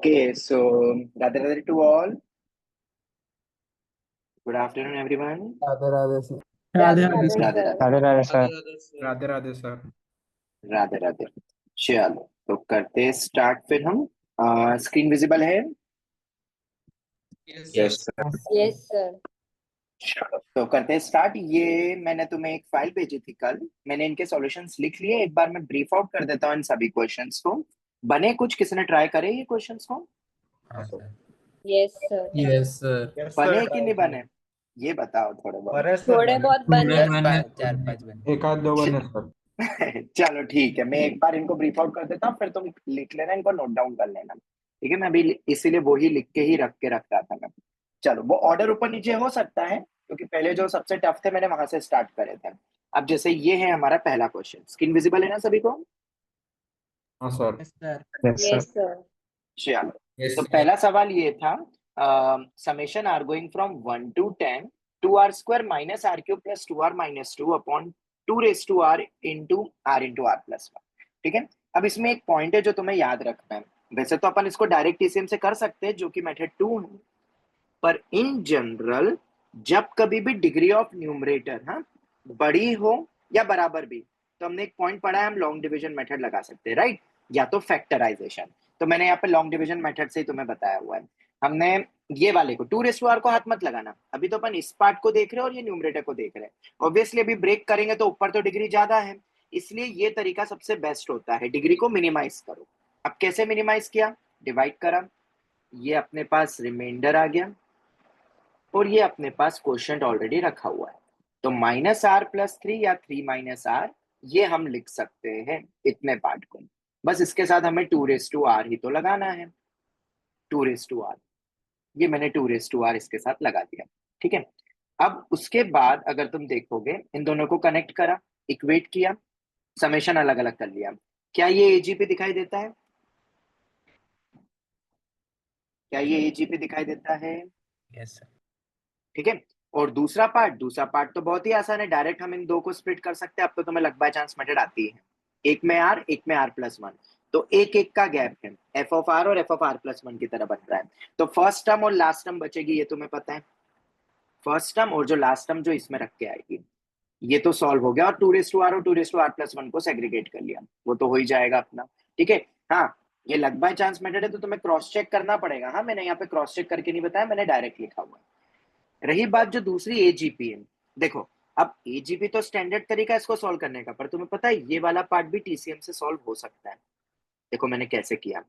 Okay, so Radha to all. Good afternoon, everyone. Radhe Radhe sir. Radhe Radhe Radhe Radhe Radhe sir. Radhe Radhe sir. Radhe Radhe. चलो तो करते start फिर हम। स्क्रीन विजिबल है? Yes sir. Yes sir. चलो तो करते स्टार्ट। ये मैंने तुम्हें एक फाइल भेजी थी कल, मैंने इनके सॉल्यूशंस लिख लिए। एक बार मैं ब्रीफ आउट कर देता हूँ इन सभी क्वेश्चंस को। बने कुछ? किसी ने ट्राई करे ये क्वेश्चंस को? Yes sir. Yes sir. बने कि नहीं बने ये बताओ थोड़े बहुत। थोड़े बहुत बने। 4-5 बने। एक आध दो बने सर। चलो ठीक है, मैं एक बार इनको ब्रीफ आउट कर देता हूँ, फिर तुम लिख लेना, इनको नोट डाउन कर लेना। ठीक है, मैं अभी इसीलिए वो ही लिख के ही रख रहा था मैं। चलो, वो ऑर्डर ऊपर नीचे हो सकता है क्योंकि पहले जो सबसे टफ थे मैंने वहां से स्टार्ट करे थे। अब जैसे ये है हमारा पहला क्वेश्चन, स्क्रीन विजिबल है ना सभी को? हाँ सर। Yes sir. चलो तो पहला सवाल ये था, summation r going from 1 to 10 2r² - r³ + 2r - 2 upon 2r into r + 1। ठीक है, अब इसमें एक पॉइंट है जो तुम्हें याद रखना है। वैसे तो अपन इसको डायरेक्ट टीसीएम से कर सकते हैं जो कि मेथड 2 है, पर इन जनरल जब कभी भी डिग्री ऑफ न्यूमरेटर बड़ी हो या बराबर भी, तो हमने एक पॉइंट पढ़ा है, हम लॉन्ग डिवीजन मेथड लगा सकते हैं, राइट? या तो फैक्टराइजेशन। तो मैंने यहाँ पे लॉन्ग डिवीजन मेथड से ही तुम्हें बताया हुआ है। हमने ये वाले को 2r को हाथ मत लगाना, अभी तो अपन इस पार्ट को देख रहे हैं और ये न्यूमरेटर को देख रहे हैं। ऑब्वियसली अभी ब्रेक करेंगे तो ऊपर तो डिग्री ज्यादा है, इसलिए ये तरीका सबसे बेस्ट होता है, डिग्री को मिनिमाइज करो। अब कैसे मिनिमाइज किया? डिवाइड करा, ये अपने पास रिमाइंडर आ गया और ये अपने क्वोशिएंट ऑलरेडी रखा हुआ है, तो -r+3 या 3 - r ये हम लिख सकते हैं इतने पार्ट को। बस इसके साथ हमें 2r ही तो लगाना है, 2r। ये मैंने 2r इसके साथ लगा दिया। ठीक है, अब उसके बाद अगर तुम देखोगे इन दोनों को कनेक्ट करा, इक्वेट किया, समेशन अलग अलग कर लिया। क्या ये एजीपी दिखाई देता है? क्या ये एजीपी दिखाई देता है? Yes sir. ठीक है, और दूसरा पार्ट तो बहुत ही आसान है, डायरेक्ट हम इन दो को स्प्लिट कर सकते हैं। अब तो तुम्हें लक बाय चांस मेथड आती है, एक में r एक में r+1, तो एक एक का गैप है, f ऑफ r और f ऑफ r+1 की तरह बन रहा है। तो फर्स्ट टर्म और लास्ट टर्म बचेगी, ये तुम्हें पता है, फर्स्ट टर्म और जो लास्ट टर्म जो इसमें रख के आएगी, ये तो सॉल्व हो गया। और 2r और 2r+1 को सेग्रीगेट कर लिया, वो तो हो ही जाएगा अपना। ठीक है, हाँ ये लक बाय चांस मेथड है तो तुम्हें क्रॉस चेक करना पड़ेगा। हाँ, मैंने यहाँ पे क्रॉस चेक करके नहीं बताया, मैंने डायरेक्ट लिखा हुआ है। रही बात जो दूसरी एजीपी है, देखो अब एजीपी तो स्टैंडर्ड तरीका है इसको सॉल्व करने का, पर तुम्हें पता है ये वाला पार्ट भी टीसीएम से सॉल्व हो सकता है। देखो मैंने कैसे किया,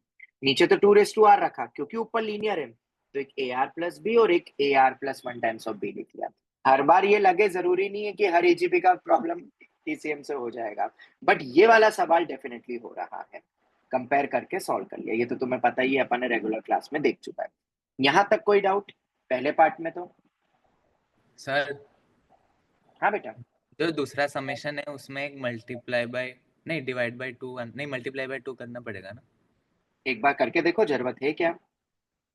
नीचे तो 2r रखा क्योंकि ऊपर लीनियर है, तो एक ar+b और एक ar+1 टाइम्स ऑफ b लिख लिया। हर बार ये लगे जरूरी नहीं है कि हर एजीपी का प्रॉब्लम टीसीएम से हो जाएगा, बट ये वाला सवाल डेफिनेटली हो रहा है, कंपेयर करके सॉल्व कर लिया। ये तो तुम्हें पता ही है, अपन ने रेगुलर क्लास में देख चुका है। यहां तक कोई डाउट पहले पार्ट में? तो सर हाँ बेटा, जो दूसरा समेशन है उसमें एक मल्टीप्लाई बाय नहीं डिवाइड बाय 2 नहीं मल्टीप्लाई बाय 2 करना पड़ेगा ना, एक बार करके देखो जरूरत है क्या?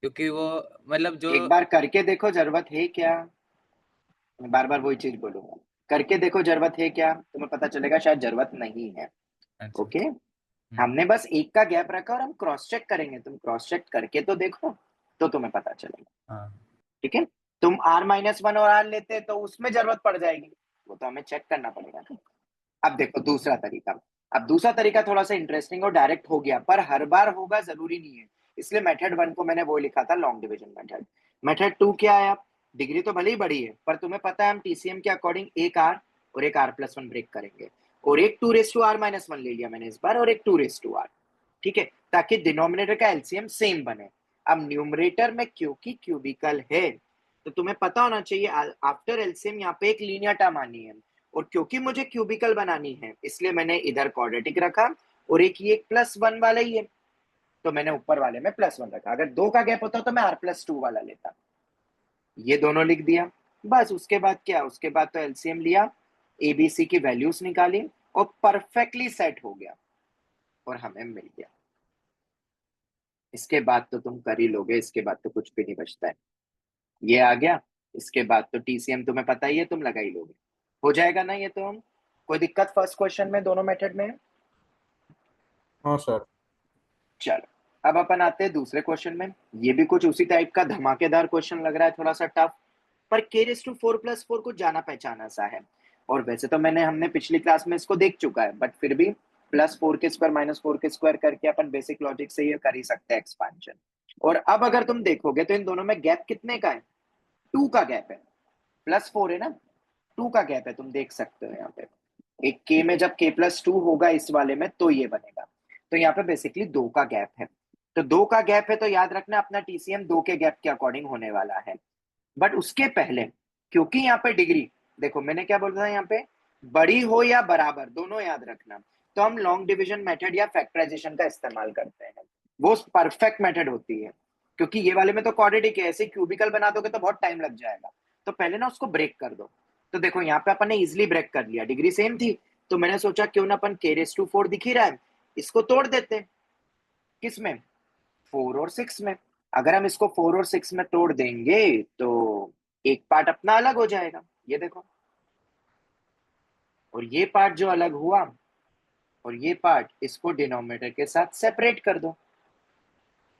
क्योंकि वो मतलब जो एक बार करके देखो जरूरत है क्या? मैं बार बार वही चीज बोलूंगा, करके देखो जरूरत है क्या, तुम्हें पता चलेगा शायद जरूरत नहीं है। अच्छा। ओके, हमने बस एक का गैप रखा और हम क्रॉस चेक करेंगे, तुम क्रॉस चेक करके तो देखो, तो तुम्हें पता चलेगा। हाँ ठीक है, तुम r-1 और r लेते तो उसमें जरूरत पड़ जाएगी, वो तो हमें चेक करना पड़ेगा ना। अब देखो दूसरा तरीका, अब दूसरा तरीका थोड़ा सा इंटरेस्टिंग और डायरेक्ट हो गया, पर हर बार होगा जरूरी नहीं है, इसलिए मेथड 1 को मैंने वो लिखा था लॉन्ग डिवीजन मेथड। मेथड 2 क्या है? आप डिग्री तो भले ही बड़ी है, पर तुम्हें पता है हम टीसीएम के अकॉर्डिंग एक r और एक r+1 ब्रेक करेंगे, और एक 2r-1 ले लिया मैंने इस बार, और एक 2r। ठीक है, ताकि डिनोमिनेटर का एलसीएम सेम बने। अब न्यूमरेटर में क्योंकि क्यूबिकल है तो तुम्हें पता होना चाहिए आफ्टर एलसीएम यहाँ पे एक लीनियर टर्म आनी है, और क्योंकि मुझे क्यूबिकल बनानी है इसलिए मैंने इधर क्वाड्रेटिक रखा, और एक ये +1 वाला ही है तो मैंने ऊपर वाले में +1 रखा। अगर 2 का गैप होता तो मैं r+2 वाला लेता, ये दोनों लिख दिया। बस उसके बाद क्या, उसके बाद तो एलसीएम लिया, एबीसी की वैल्यूज निकाली और परफेक्टली सेट हो गया और हमें मिल गया। इसके बाद तो तुम कर ही लोगे, इसके बाद तो कुछ भी नहीं बचता है, ये आ गया। इसके बाद तो टीसीएम तुम्हें पता ही है, तुम लगा ही लोगे, हो जाएगा ना ये तो। हम कोई दिक्कत फर्स्ट क्वेश्चन में दोनों मेथड में? हाँ सर। चलो अब अपन आते हैं दूसरे क्वेश्चन में। ये भी कुछ उसी टाइप का धमाकेदार क्वेश्चन लग रहा है, थोड़ा सा टफ, पर k⁴ कुछ जाना पहचाना सा है। और वैसे तो हमने पिछली क्लास में इसको देख चुका है, बट फिर भी +4k² -4k² करके अपन बेसिक लॉजिक से ये कर ही सकते हैं एक्सपांशन। और अब अगर तुम देखोगे तो इन दोनों में गैप कितने का है? 2 का गैप है। +4 है ना, 2 का गैप है, तुम देख सकते हो यहाँ पे। एक k में जब k+2 होगा इस वाले में तो ये बनेगा। तो यहाँ पे बेसिकली 2 का गैप है। तो 2 का गैप है तो याद रखना अपना टीसीएम 2 के गैप के अकॉर्डिंग होने वाला है। बट उसके पहले, क्योंकि यहाँ पे डिग्री, देखो मैंने क्या बोल रहा था, यहाँ पे बड़ी हो या बराबर दोनों याद रखना, तो हम लॉन्ग डिवीजन मेथड या फैक्टराइजेशन का इस्तेमाल करते हैं। वो परफेक्ट मेथड होती है, क्योंकि ये वाले में तो क्वाड्रेटिक है, ऐसे क्यूबिकल बना दोगे तो बहुत टाइम लग जाएगा। तो पहले ना उसको ब्रेक कर दो। तो देखो यहाँ पे अपन ने इजिली ब्रेक कर लिया, डिग्री सेम थी, तो मैंने सोचा क्यों ना अपन k⁴ दिख ही रहा है, इसको तोड़ देते। किस में? 4 और 6 में। अगर हम इसको 4 और 6 में तोड़ देंगे तो एक पार्ट अपना अलग हो जाएगा, ये देखो। और ये पार्ट जो अलग हुआ, और ये पार्ट, इसको डिनोमिनेटर के साथ सेपरेट कर दो।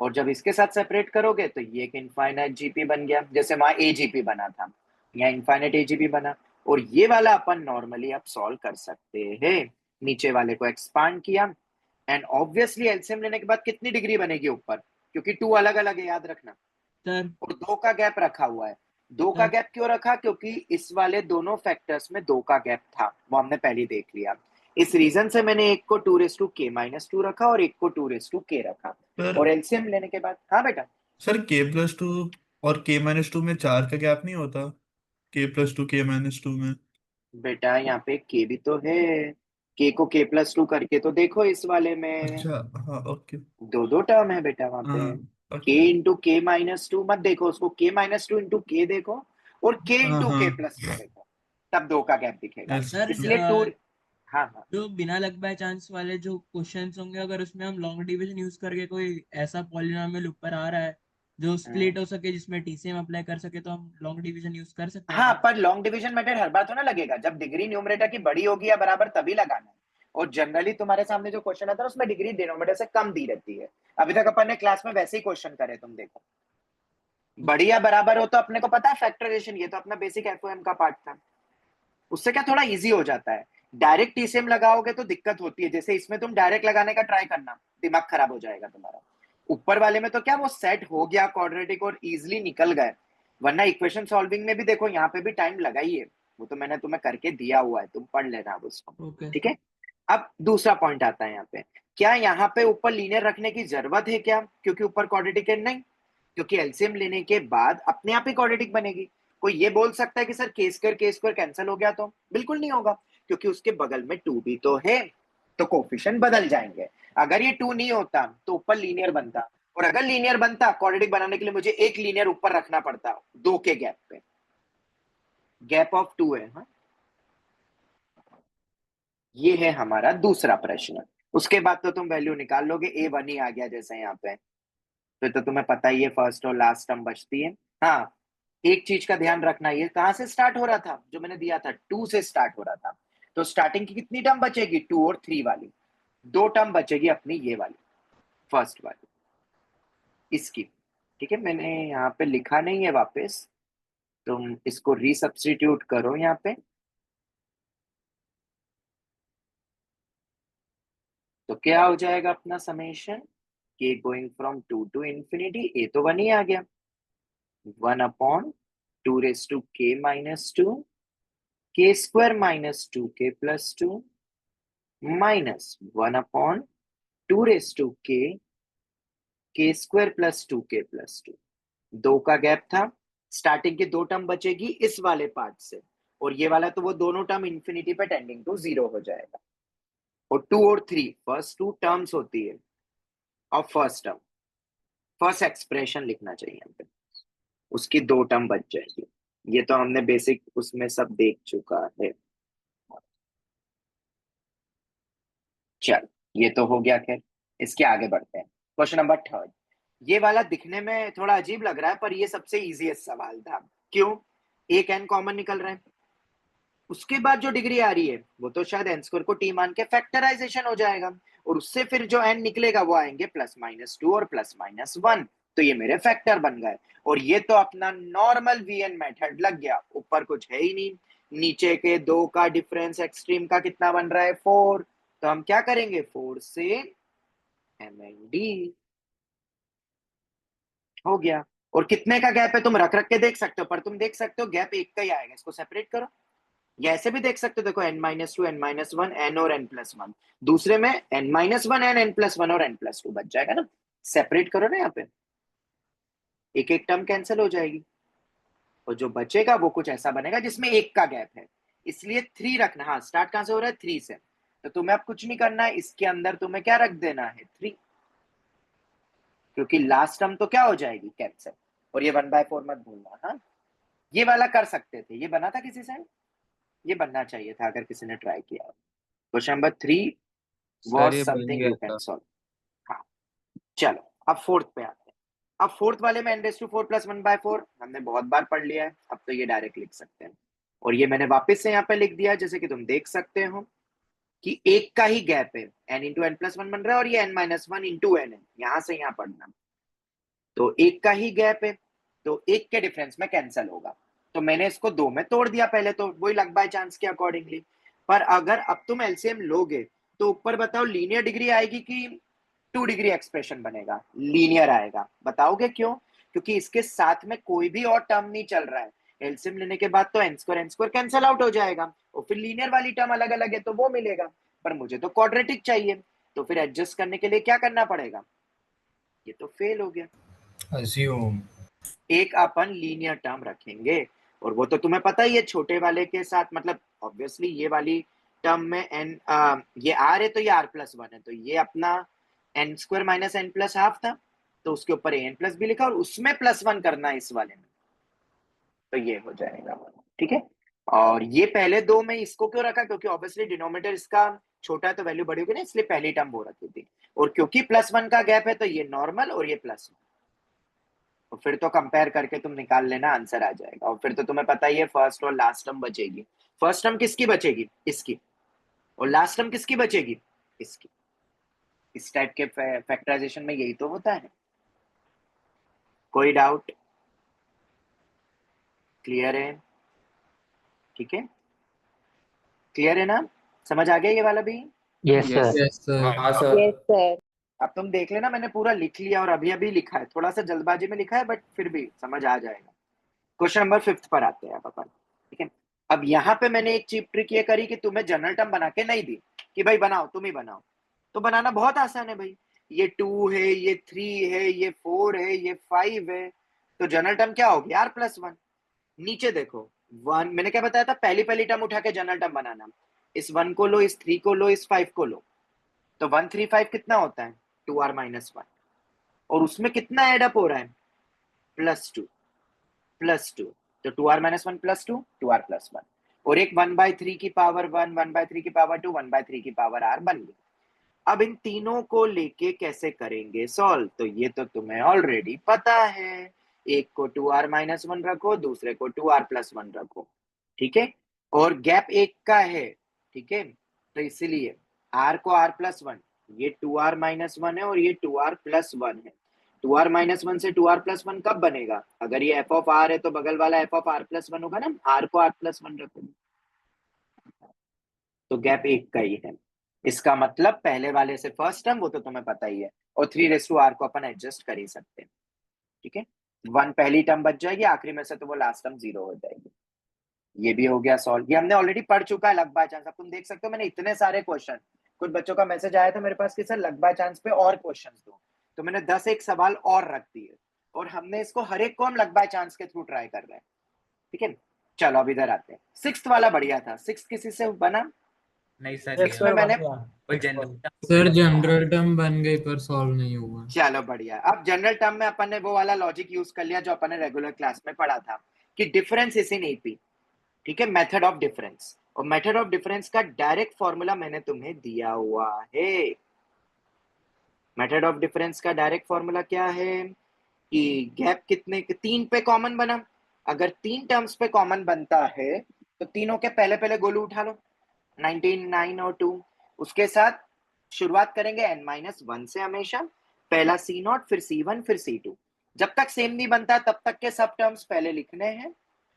और जब इसके साथ सेपरेट करोगे तो ये एक इनफाइनाइट जीपी बन गया, जैसे वहां एजीपी बना था, यहाँ इनफाइनाइट एजीपी बना। और ये वाला अपन नॉर्मली अब सॉल्व कर सकते हैं। नीचे वाले को एक्सपांड किया, एंड ऑब्वियसली एलसीएम लेने के बाद कितनी डिग्री बनेगी ऊपर, क्योंकि 2 अलग अलग है, याद रखना। सर और 2 का गैप रखा हुआ है। 2 का सर गैप क्यों रखा? क्योंकि इस वाले दोनों फैक्टर्स में 2 का गैप था, वो हमने पहले ही देख लिया। इस रीजन से मैंने एक को 2⁻k⁻2 रखा और एक को 2⁻k रखा। सर और एलसीएम लेने के बाद, हाँ बेटा, सर k+2 और k-2 में 4 का गैप नहीं होता? k+2 k-2 में। बेटा यहाँ पे के भी तो है, के को k+2 करके तो देखो, इस वाले में अच्छा, हाँ, ओके। दो दो टर्म है बेटा वहां पे। हाँ, k ओके। इंटू k-2 मत देखो, उसको k-2 इंटू k देखो, और k हाँ, इंटू हाँ, k+2 देखो, तब 2 का गैप दिखेगा। यस। सर इसलिए 2, हाँ हाँ, जो बिना लग बाय चांस वाले जो क्वेश्चंस होंगे, अगर उसमें हम लॉन्ग डिवीजन यूज करके कोई ऐसा पॉलिनॉमियल ऊपर आ रहा है जो स्प्लिट हो सके, जिसमें टीसीएम अप्लाई कर सके, तो हम लॉन्ग डिवीजन यूज कर सकते हैं हाँ, क्या? पर लॉन्ग डिवीजन मेथड हर बार तो ना लगेगा, जब डिग्री न्यूमरेटर की बड़ी होगी या बराबर तभी लगाना है। और जनरली तुम्हारे सामने जो क्वेश्चन आता है उसमें डिग्री डिनोमिनेटर से कम दी रहती है। अभी तक अपन ने क्लास में वैसे ही क्वेश्चन करे, तुम देखो, बड़ी या बराबर हो तो अपने को पता है फैक्टराइजेशन, ये तो अपना बेसिक एफओएम का पार्ट था। उससे क्या थोड़ा इजी हो जाता है। डायरेक्ट टीसीएम लगाओगे तो दिक्कत होती है, जैसे इसमें तुम डायरेक्ट लगाने का ट्राई करना, दिमाग खराब हो जाएगा तुम्हारा। ऊपर वाले में तो क्या वो सेट हो गया क्वाड्रेटिक और इजिली निकल गए, वरना इक्वेशन सॉल्विंग में भी देखो यहाँ पे भी टाइम लगा ही है। वो तो मैंने तुम्हें करके दिया हुआ है, तुम पढ़ लेना अब उसको, ओके। ठीक है। अब दूसरा पॉइंट आता है यहाँ पे, क्या यहाँ पे ऊपर लीनियर रखने की जरूरत है क्या, क्योंकि ऊपर क्वाड्रेटिक है? नहीं, क्योंकि एलसीएम लेने के बाद अपने आप ही क्वाड्रेटिक बनेगी। कोई ये बोल सकता है कि सर k² कैंसिल हो गया? तो बिल्कुल नहीं होगा, क्योंकि उसके बगल में 2 भी तो है, तो कोफिशिएंट बदल जाएंगे। अगर ये 2 नहीं होता तो ऊपर लीनियर बनता, और अगर लीनियर बनता, क्वाड्रेटिक बनाने के लिए मुझे एक लीनियर ऊपर रखना पड़ता 2 के गैप पे, गैप ऑफ 2 है। हाँ, ये है हमारा दूसरा प्रश्न। उसके बाद तो तुम वैल्यू निकाल लोगे, a1 ही आ गया जैसे यहाँ पे, फिर तो तुम्हें पता ही है फर्स्ट और लास्ट टर्म बचती है। हाँ, एक चीज का ध्यान रखना, ये कहां से स्टार्ट हो रहा था, जो मैंने दिया था 2 से स्टार्ट हो रहा था, तो स्टार्टिंग की कितनी टर्म बचेगी? 2 और 3 वाली, 2 टर्म बचेगी अपनी ये वाली, फर्स्ट वाली इसकी, ठीक है। मैंने यहाँ पे लिखा नहीं है वापस, तुम इसको रीसब्स्टिट्यूट करो यहाँ पे, तो क्या हो जाएगा अपना समेशन, के गोइंग फ्रॉम 2 टू इंफिनिटी, ए तो 1 ही आ गया, 1/2k-2 k² -2k+2 -1/2k k² + 2k+2। 2 का गैप था, स्टार्टिंग की 2 टर्म बचेगी इस वाले पार्ट से, और ये वाला तो वो दोनों टर्म इंफिनिटी पे टेंडिंग टू 0 हो जाएगा। और 2 और 3 फर्स्ट 2 टर्म्स होती है, और फर्स्ट टर्म, फर्स्ट एक्सप्रेशन लिखना चाहिए हम पे, उसकी 2 टर्म बच जाएगी। ये तो हमने बेसिक उसमें सब देख चुका है। चल, ये तो हो गया, खैर इसके आगे बढ़ते हैं। क्वेश्चन नंबर 3, ये वाला दिखने में थोड़ा अजीब लग रहा है, पर ये सबसे इजीएस्ट सवाल था। क्यों? एक n कॉमन निकल रहा है, उसके बाद जो डिग्री आ रही है वो तो शायद n² को t मान के फैक्टराइजेशन हो जाएगा, और उससे फिर जो n निकलेगा वो आएंगे +-2 और +-1, तो ये मेरे फैक्टर बन गए। और ये तो अपना नॉर्मल वीएन मेथड लग गया, ऊपर कुछ है ही नहीं, नीचे के दो का डिफरेंस एक्सट्रीम का कितना बन रहा है 4, तो हम क्या करेंगे 4 से MND हो गया। और कितने का गैप है तुम रख रख के देख सकते हो, पर तुम देख सकते हो गैप एक का ही आएगा, इसको सेपरेट करो। या ऐसे भी देख सकते हो, देखो n-2 n-1 n और n+1, दूसरे में n-1 n n+1 और n+2 बच जाएगा ना, सेपरेट करो ना, यहाँ पे एक एक टर्म कैंसिल हो जाएगी और जो बचेगा वो कुछ ऐसा बनेगा जिसमें एक का गैप है, इसलिए 3 रखना। हाँ, स्टार्ट कहां से हो रहा है 3 से, तो तुम्हें अब कुछ नहीं करना है, इसके अंदर तुम्हें क्या रख देना है 3, क्योंकि लास्ट टर्म तो क्या हो जाएगी कैंसिल, और ये 1/4 मत भूलना। हाँ, ये वाला कर सकते थे, ये बना था किसी से, ये बनना चाहिए था अगर किसी ने ट्राई किया। क्वेश्चन नंबर 3 सर was ये बन something गया you can था। solve। हाँ, चलो अब फोर्थ पे आते हैं। अब फोर्थ वाले में n4 + 1/4 हमने बहुत बार पढ़ लिया है, अब तो ये डायरेक्ट लिख सकते हैं, और ये मैंने वापस से यहाँ पे लिख दिया, जैसे कि तुम देख सकते हो कि एक का ही गैप है, n × n+1 बन रहा है और ये n-1 × n है, यहां से यहाँ पढ़ना, तो एक का ही गैप है, तो एक के डिफरेंस में कैंसिल होगा, तो मैंने इसको 2 में तोड़ दिया पहले, तो वही लक बाय चांस के अकॉर्डिंगली। पर अगर अब तुम एलसीएम लोगे तो ऊपर बताओ लीनियर डिग्री आएगी कि 2 डिग्री एक्सप्रेशन बनेगा, लीनियर आएगा, बताओगे क्यों? क्योंकि इसके साथ में कोई भी और टर्म नहीं चल रहा है, एलसीएम लेने के बाद तो n² कैंसिल आउट हो जाएगा और फिर लीनियर वाली टर्म अलग अलग है तो वो मिलेगा, पर मुझे तो क्वाड्रेटिक चाहिए, तो फिर एडजस्ट करने के लिए क्या करना पड़ेगा, ये तो फेल हो गया। Assume। एक अपन लीनियर टर्म रखेंगे, और वो तो तुम्हें पता ही है छोटे वाले के साथ, मतलब ऑब्वियसली ये वाली टर्म में ये r है तो ये r+1 है, तो ये अपना n² - n+½ था, तो उसके ऊपर an+ भी लिखा और उसमें +1 करना है इस वाले में, तो ये हो जाएगा, ठीक है। और ये पहले दो में इसको क्यों रखा, क्योंकि ऑब्वियसली डिनोमिनेटर इसका छोटा है तो वैल्यू बड़ी होगी ना, इसलिए पहली टर्म वो रखी थी, और क्योंकि +1 का गैप है तो ये नॉर्मल और ये +1, तो फिर तो कंपेयर करके तुम निकाल लेना, आंसर आ जाएगा। और फिर तो तुम्हें पता ही है फर्स्ट और लास्ट टर्म बचेगी, फर्स्ट टर्म किसकी बचेगी, इसकी, और लास्ट टर्म किसकी बचेगी, इसकी। इस टाइप के फैक्टराइजेशन में यही तो होता है। कोई डाउट? क्लियर है? ठीक है, क्लियर है ना, समझ आ गया ये वाला भी? Yes sir. Yes sir. हाँ सर। Yes, sir. अब तुम देख लेना, मैंने पूरा लिख लिया और अभी अभी लिखा है, थोड़ा सा जल्दबाजी में लिखा है, बट फिर भी समझ आ जाएगा। क्वेश्चन नंबर 5 पर आते हैं अब अपन, ठीक है। अब यहाँ पे मैंने एक चीप ट्रिक ये करी कि तुम्हें जनरल टर्म बना के नहीं दी कि भाई बनाओ, तुम ही बनाओ, तो बनाना बहुत आसान है भाई, ये 2 है, ये 3 है, ये 4 है, ये 5 है, तो जनरल टर्म क्या होगी r+1। नीचे देखो 1, मैंने क्या बताया था, पहली पहली टर्म उठा के जनरल टर्म बनाना, इस 1 को लो, इस 3 को लो, इस 5 को लो, तो 1 3 5 कितना होता है 2r - 1, और उसमें कितना एडअप हो रहा है +2 तो 2r - 1 +2 2r+1, और एक 1/3 की पावर 1 1/3 की पावर 2 1/3 की पावर r बन गई। अब इन तीनों को लेके कैसे करेंगे सॉल्व, तो ये तो तुम्हें ऑलरेडी पता है, एक को 2r - 1 रखो, दूसरे को 2r+1 रखो, ठीक है, और गैप एक का है, ठीक है, तो इसलिए r को r+1, ये 2r - 1 है और ये 2r+1 है, 2r - 1 से 2r+1 कब बनेगा, अगर ये f ऑफ r है तो बगल वाला f ऑफ r+1 होगा ना, r को r+1 रखोगे, तो गैप एक का ही है, इसका मतलब पहले वाले से फर्स्ट टर्म वो तो तुम्हें पता ही है, और 3r को अपन एडजस्ट कर ही सकते हैं, ठीक है। 1 पहली टर्म बच जाएगी, आखिरी में से तो वो लास्ट टर्म 0 हो जाएगी। ये भी हो गया सॉल्व, ये हमने ऑलरेडी पढ़ चुका है लक बाय चांस, अब तुम देख सकते हो मैंने इतने सारे क्वेश्चन, कुछ बच्चों का मैसेज आया था मेरे पास कि सर लक बाय चांस पे और क्वेश्चंस दो, तो मैंने 10 एक सवाल और रख दिए, और हमने इसको हर एक को हम लक बाय चांस के थ्रू ट्राई कर रहे हैं, ठीक है। चलो अब इधर आते हैं, 6th वाला बढ़िया था, 6th किसी से बना? नहीं सर, Six में मैंने वो जनरल सर जनरल टर्म बन गई पर सॉल्व नहीं हुआ। चलो बढ़िया, अब जनरल टर्म में अपन ने वो वाला लॉजिक यूज कर लिया जो अपन ने रेगुलर क्लास में पढ़ा था कि डिफरेंस इज इन एपी, ठीक है, मेथड ऑफ डिफरेंस, और मेथड ऑफ डिफरेंस का डायरेक्ट फॉर्मूला मैंने तुम्हें दिया हुआ है। मेथड ऑफ डिफरेंस का डायरेक्ट फॉर्मूला क्या है कि गैप कितने, 3 पे कॉमन बना, अगर 3 टर्म्स पे कॉमन बनता है तो तीनों के पहले पहले गोलू उठा लो, 19 9 और 2, उसके साथ शुरुआत करेंगे n-1 से हमेशा, पहला C0 फिर C1 फिर C2, जब तक सेम नहीं बनता तब तक के सब टर्म्स पहले लिखने हैं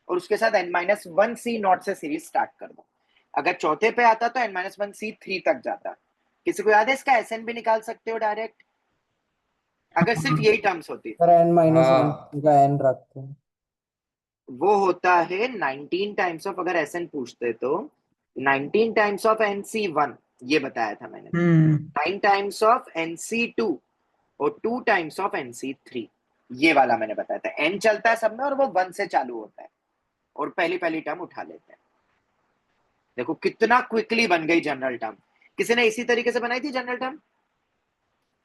और उसके साथ n-1 C0 से सीरीज स्टार्ट कर दो। अगर चौथे पे आता तो n-1 C3 तक जाता। किसी को याद है इसका SN भी निकाल सकते हो डायरेक्ट, अगर सिर्फ यही टर्म्स होती। सर n-1 का n रखते हैं। वो होता है 19 टाइम्स ऑफ, अगर SN पूछते तो 19 टाइम्स ऑफ NC1, ये बताया था मैंने, 9 टाइम्स ऑफ NC2 और 2 टाइम्स ऑफ NC3, ये वाला मैंने बताया था। n चलता है सब में और वो 1 से चालू होता है और पहली पहली टर्म उठा लेते हैं। देखो कितना क्विकली बन गई जनरल टर्म। किसी ने इसी तरीके से बनाई थी general term?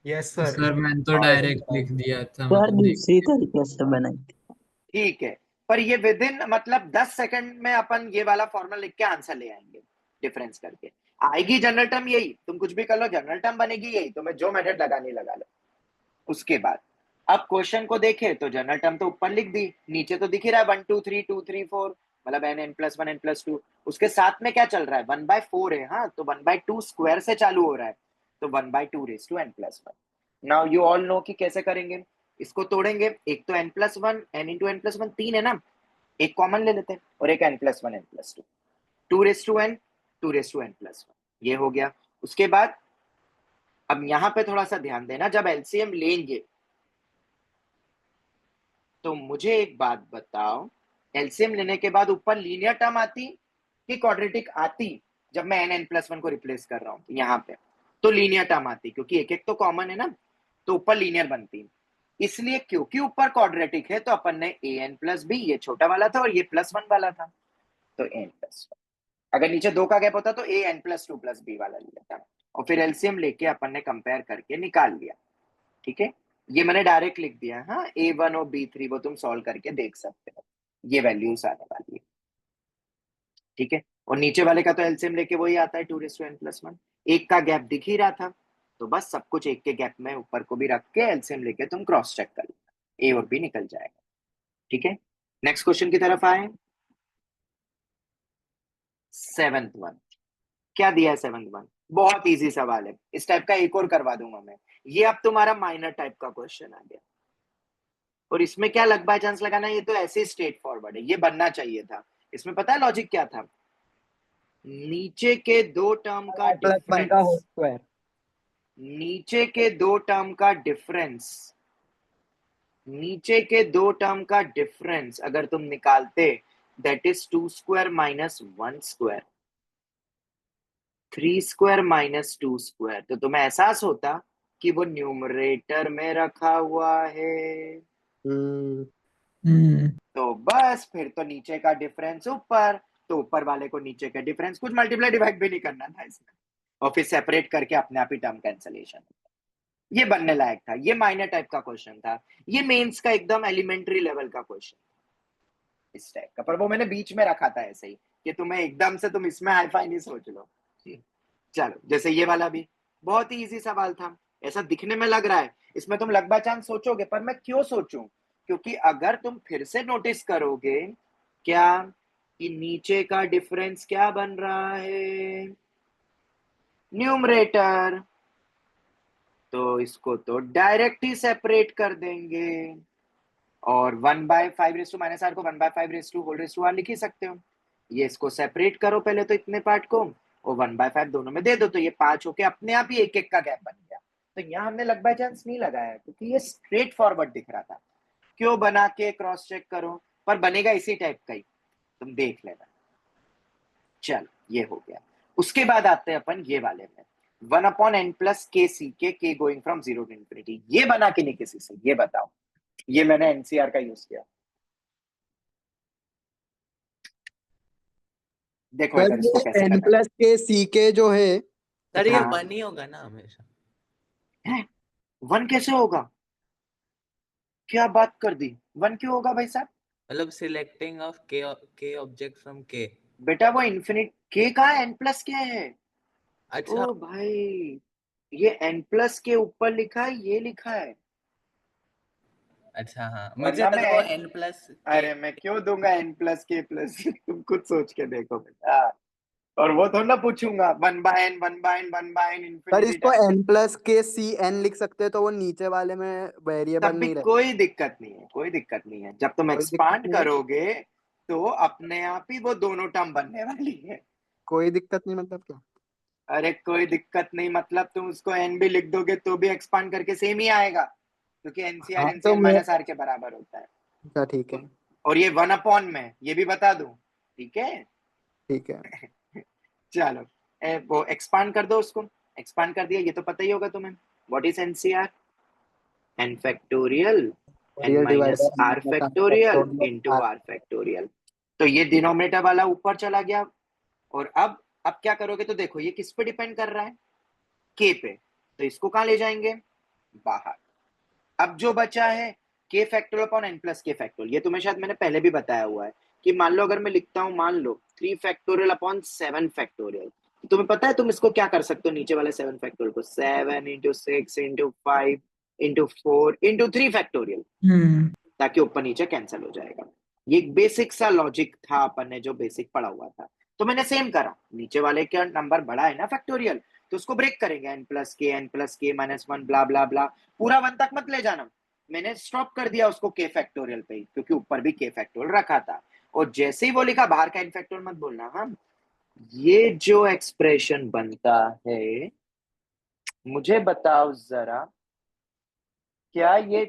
Yes sir. Sir मैंने तो डायरेक्ट लिख दिया था, सर मतलब देख दूसरी तरीके से बनाई थी। ठीक है, पर ये विद इन मतलब 10 सेकंड में अपन ये वाला फॉर्मूला लिख के आंसर ले आएंगे डिफरेंस करके। आएगी जनरल टर्म यही, तुम कुछ भी कर लो जनरल टर्म बनेगी यही, तुम्हें जो मेथड लगानी लगा लो। उसके बाद अब क्वेश्चन को देखे तो जनरल टर्म तो ऊपर लिख दी, नीचे तो दिख ही रहा है 1 2 3 2 3 4, मतलब n+1 n+2। उसके साथ में क्या चल रहा है, 1/4 है। हाँ, तो 1/2 स्क्वायर से चालू हो रहा है, तो 1/2 n+1। Now you all know कि कैसे करेंगे, इसको तोड़ेंगे। एक तो n+1, n इंटू n+1 3 है ना, एक कॉमन ले लेते हैं और एक n+1 n+2, 2n 2n+1, ये हो गया। उसके बाद अब यहां पे थोड़ा सा ध्यान देना, जब एलसीएम लेंगे तो मुझे एक बात बताओ, एलसीएम लेने के बाद ऊपर लीनियर टर्म आती कि क्वाड्रेटिक आती? जब मैं n+1 को रिप्लेस कर रहा हूं यहाँ पे तो लीनियर टर्म आती, क्योंकि एक एक तो कॉमन है ना, तो ऊपर लीनियर बनती। इसलिए क्योंकि ऊपर क्वाड्रेटिक है तो अपन ने an+b, ये छोटा वाला था और ये +1 वाला था, तो n+1। अगर नीचे 2 का गैप होता तो an+2+b वाला लिया था, और फिर एलसीएम लेके अपन ने कंपेयर करके निकाल लिया। ठीक है, ये मैंने डायरेक्ट लिख दिया। हाँ, a1 और b3 वो तुम सॉल्व करके देख सकते हो, ये वैल्यूज आने वाली है। ठीक है, और नीचे वाले का तो एलसीएम लेके वही आता है 2n+1। एक का गैप दिख ही रहा था, तो बस सब कुछ एक के गैप में ऊपर को भी रख के एलसीएम लेके तुम क्रॉस चेक कर लेना, a और b निकल जाएगा। ठीक है, नेक्स्ट क्वेश्चन की तरफ आए। 7th वन, क्या दिया है 7th वन? बहुत इजी सवाल है, इस टाइप का एक और करवा दूंगा मैं। ये अब तुम्हारा माइनर टाइप का क्वेश्चन आ गया, और इसमें क्या लग बाय चांस लगाना, ये तो ऐसे स्ट्रेट फॉरवर्ड है, ये बनना चाहिए था। इसमें पता है लॉजिक क्या था, नीचे के दो टर्म का n+1 का होल डिफरेंस, स्क्वायर। नीचे के दो टर्म का डिफरेंस, नीचे के दो टर्म का डिफरेंस अगर तुम निकालते, that is 2 square minus 1 square, 3 square minus 2 square, तो तुम्हें एहसास होता कि वो न्यूमरेटर में रखा हुआ है। तो बस फिर तो नीचे का डिफरेंस ऊपर, तो ऊपर वाले को नीचे का डिफरेंस, कुछ मल्टीप्लाई डिवाइड भी नहीं करना था इसमें, और फिर सेपरेट करके अपने आप ही टर्म कैंसलेशन। ये बनने लायक था, ये माइनर टाइप का क्वेश्चन था, ये मेंस का एकदम एलिमेंट्री लेवल का क्वेश्चन इस टाइप का, पर वो मैंने बीच में रखा था ऐसे ही कि तुम्हें एकदम से तुम इसमें हाई फाई नहीं सोच लो। चलो, जैसे ये वाला भी बहुत ही इजी सवाल था, ऐसा दिखने में लग रहा है इसमें तुम लग बाय चांस सोचोगे, पर मैं क्यों सोचूं, क्योंकि अगर तुम फिर से नोटिस करोगे क्या कि नीचे का डिफरेंस क्या बन रहा है, न्यूमरेटर, तो इसको तो डायरेक्ट ही सेपरेट कर देंगे, और 1/5 को 1/5 लिख ही सकते हो। ये इसको सेपरेट करो पहले तो इतने पार्ट को, और 1/5 दोनों में दे दो, तो ये 5 होके अपने आप ही एक एक का गैप बन गया। तो यहाँ हमने लग बाय चांस नहीं लगाया, क्योंकि ये स्ट्रेट फॉरवर्ड दिख रहा था। क्यों बना के क्रॉस चेक करो, पर बनेगा इसी टाइप का ही, तुम देख लेना। चल, ये हो गया। उसके बाद आते हैं अपन ये वाले में, 1/n+k ck, k going from 0 to infinity। ये बना के नहीं किसी से, ये बताओ। ये मैंने एनसीआर का यूज किया। देखो सर इधर इसको ये कैसे करना n+k ck जो है सर ये हाँ। 1 ही होगा ना हमेशा? है। 1 कैसे होगा, क्या बात कर दी, 1 क्यों होगा भाई साहब? मतलब selecting of k object from k। बेटा वो इन्फिनिट k का n+k है। अच्छा ओ भाई, ये n+k ऊपर लिखा है, ये लिखा है। अच्छा, हाँ मुझे वरना लगा वो मैं n+k। अरे मैं क्यों दूंगा n+k+, तुम खुद सोच के देखो बेटा। और वो तो ना पूछूंगा 1/n 1/n 1/n sir infinity इसको टाइम। n प्लस के सी एन लिख सकते हैं तो वो नीचे वाले में वेरिएबल तब भी नहीं रहे। कोई दिक्कत नहीं है, कोई दिक्कत नहीं है। जब तुम कोई दिक्कत एक्सपांड नहीं है, करोगे तो अपने आप ही वो दोनों टर्म बनने वाली है। कोई दिक्कत नहीं मतलब क्या? अरे कोई दिक्कत नहीं मतलब तुम उसको एन भी लिख दोगे तो भी एक्सपांड करके सेम ही आएगा, क्योंकि एनसीआर हाँ तो एनसीएन मैं, माइनस आर के बराबर होता है। अच्छा ठीक है, और ये 1/, में ये भी बता दूं, ठीक है। ठीक है। चलो वो एक्सपांड कर दो उसको। एक्सपांड कर दिया, ये तो पता ही होगा तुम्हें। What is nCr? n factorial n real divide minus r factorial into r. r factorial. तो ये डिनोमिनेटर वाला ऊपर चला गया। और अब क्या करोगे तो देखो ये किस पे डिपेंड कर रहा है, k पे। तो इसको कहां ले जाएंगे, बाहर। अब जो बचा है k factorial upon n plus k factorial. ये तुम्हें शायद मैंने पहले भी बताया हुआ है कि मान लो अगर मैं लिखता हूं, मान लो 3 फैक्टोरियल अपॉन 7 फैक्टोरियल। तुम्हें पता है तुम इसको क्या कर सकते हो, नीचे वाले 7 फैक्टोरियल को 7 into 6 into 5 into 4 into 3 factorial, ताकि ऊपर नीचे कैंसिल हो जाएगा। ये एक बेसिक सा लॉजिक था अपन ने जो बेसिक पढ़ा हुआ था। तो मैंने सेम करा, नीचे वाले का नंबर बड़ा है ना फैक्टोरियल, तो उसको ब्रेक करेंगे n प्लस के माइनस 1 ब्ला ब्ला ब्ला। पूरा 1 तक मत ले जाना, मैंने स्टॉप कर दिया उसको k फैक्टोरियल पे ही, क्योंकि ऊपर भी k फैक्टोरियल रखा था। और जैसे ही वो लिखा बाहर का n फैक्टोरियल मत बोलना। हाँ, ये जो एक्सप्रेशन बनता है, मुझे बताओ जरा, क्या ये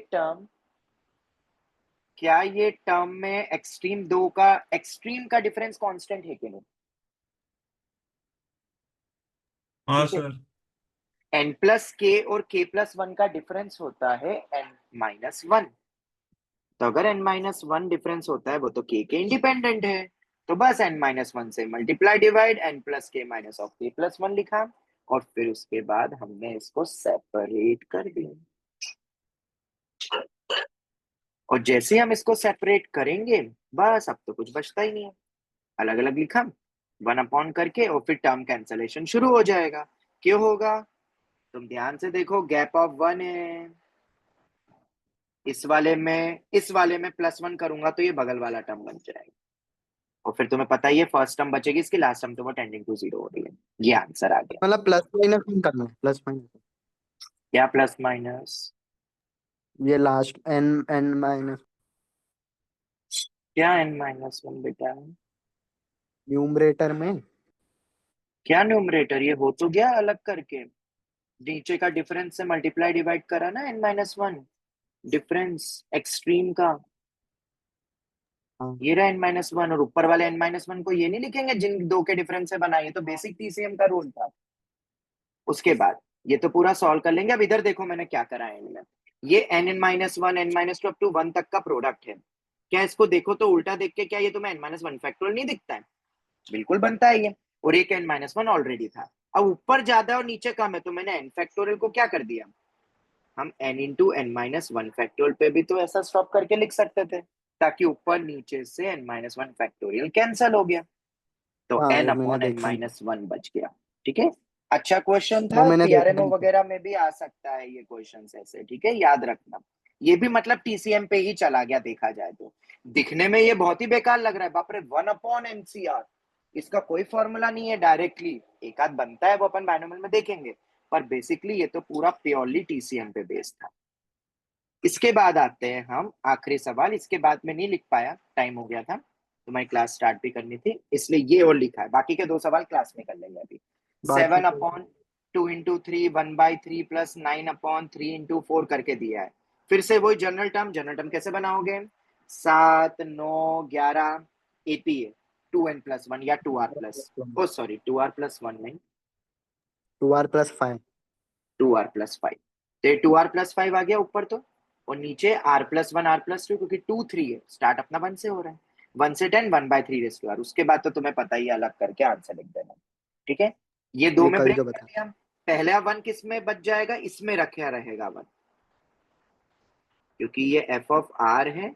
टर्म में एक्सट्रीम का डिफरेंस कांस्टेंट है कि नहीं? हाँ ठीक है, सर। n प्लस के और k प्लस 1 का डिफरेंस होता है n माइनस 1। तो अगर n माइनस 1 डिफरेंस होता है वो तो k के इंडिपेंडेंट है। तो बस n माइनस 1 से मल्टीप्लाई डिवाइड n प्लस के माइनस ऑफ k प्लस 1 लिखा। और फिर उसके बाद हमने इसको सेपरेट कर दिया। और जैसे हम इसको सेपरेट करेंगे, बस अब तो कुछ बचता ही नहीं है। अलग अलग लिखा 1 करके, और फिर टर्म कैंसलेशन शुरू हो जाएगा। क्यों होगा? तुम ध्यान से देखो, गैप ऑफ 1 है। इस वाले में +1 करूंगा तो ये बगल वाला टर्म बन जाएगा। और फिर तुम्हें पता ही है फर्स्ट टर्म बचेगी, इसकी लास्ट टर्म तो वो टेंडिंग टू 0 हो रही है। ये आंसर आ गया। मतलब प्लस माइनस नहीं करना है, प्लस माइनस। क्या प्लस माइनस? ये लास्ट एन एन माइनस क्या n-1 बेटा? न्यूमरेटर में। क्या न्यूमरेटर? ये हो तो गया अलग करके, नीचे का डिफरेंस से मल्टीप्लाई डिवाइड करा ना n-1, डिफरेंस एक्सट्रीम का। हाँ ये रहा n-1, और ऊपर वाले n-1 को ये नहीं लिखेंगे जिन दो के डिफरेंस से बना। ये तो बेसिक टीसीएम का रूल था। उसके बाद ये तो पूरा सॉल्व कर लेंगे। अब इधर देखो मैंने क्या करा है इनमें। ये n-1 n-2 अप टू 1 तक का प्रोडक्ट है। क्या इसको देखो तो उल्टा देख के क्या ये तुम्हें n-1 फैक्टोरियल नहीं दिखता है? बिल्कुल बनता है ये। और एक n-1 ऑलरेडी था। अब ऊपर ज्यादा है और नीचे कम है, तो मैंने n फैक्टोरियल को क्या कर दिया, हम n इंटू n-1 फैक्टोरियल पे भी तो ऐसा स्टॉप करके लिख सकते थे, ताकि ऊपर नीचे से n-1 फैक्टोरियल कैंसिल हो गया। तो हाँ, n वो मैंने अपॉन देखा है। n-1 बच गया। ठीक है, अच्छा क्वेश्चन वो था। मैंने देखा पीआरएमओ है। वगैरह में भी आ सकता है ये क्वेश्चन ऐसे, ठीक है, याद रखना। ये भी मतलब टीसीएम पे ही चला गया देखा जाए तो। दिखने में ये बहुत ही बेकार लग रहा है, बाप रे, 1/NCR। इसका कोई फॉर्मूला नहीं है डायरेक्टली, एक आध बनता है वो अपन बायनोमियल में देखेंगे, पर बेसिकली ये तो पूरा प्योरली टीसीएम पे बेस्ड था। इसके बाद आते हैं हम आखिरी सवाल। इसके बाद में नहीं लिख पाया, टाइम हो गया था, तुम्हारी क्लास स्टार्ट भी करनी थी, इसलिए ये और लिखा है। बाकी के 2 सवाल क्लास में कर लेंगे अभी। बाकी 7/2 इंटू 3 1/3 प्लस 9/3 इंटू 4 करके दिया है। फिर से वही जनरल टर्म कैसे बनाओगे? 7 9 11 एपी है 2n+1 या 2r प्लस, ओ सॉरी 2r प्लस 1 नहीं, 2r+5। 2r+5। तो 2r+5 आ गया ऊपर तो, और नीचे r+1 r+2, क्योंकि 2 3 है, स्टार्ट अपना 1 से हो रहा है। 1 से 10 1/3 उसके बाद तो तुम्हें पता ही, अलग करके आंसर लिख देना। ठीक है, ये दो ये में कल ब्रेक जो कर बताया। दिया। पहला 1 किस में बच जाएगा? इसमें रखा रहेगा 1, क्योंकि ये f ऑफ r है,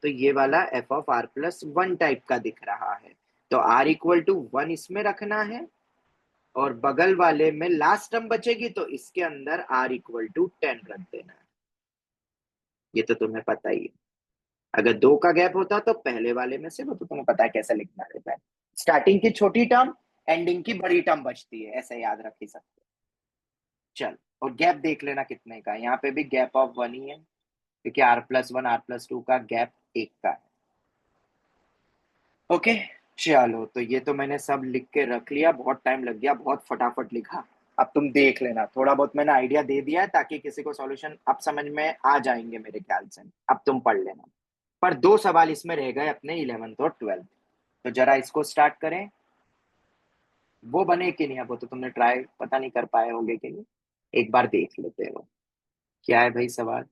तो ये वाला f ऑफ r+1 टाइप का दिख रहा है। तो r इक्वल टू 1 इसमें रखना है, और बगल वाले में लास्ट टर्म बचेगी तो इसके अंदर r इक्वल टू 10 रख देना है। ये तो तुम्हें पता ही है। अगर 2 का गैप होता तो पहले वाले में से, वो तो तुम्हें पता है कैसे लिखना रहता है। स्टार्टिंग की छोटी टर्म एंडिंग की बड़ी टर्म बचती है, ऐसे याद रख ही सकते हो। चल, और गैप देख लेना कितने का है, यहाँ पे भी गैप ऑफ 1 ही है क्योंकि r+1 r+2 का गैप 1 का है। ओके चलो, तो ये तो मैंने सब लिख के रख लिया, बहुत टाइम लग गया, बहुत फटाफट लिखा। अब तुम देख लेना, थोड़ा बहुत मैंने आइडिया दे दिया है ताकि किसी को सॉल्यूशन अब समझ में आ जाएंगे मेरे ख्याल से। अब तुम पढ़ लेना, पर 2 सवाल इसमें रह गए अपने 11th और 12th। तो जरा इसको स्टार्ट करें। वो बने कि नहीं, अब वो तो तुमने ट्राई पता नहीं कर पाए होंगे कि नहीं, एक बार देख लेते हैं। वो क्या है भाई सवाल,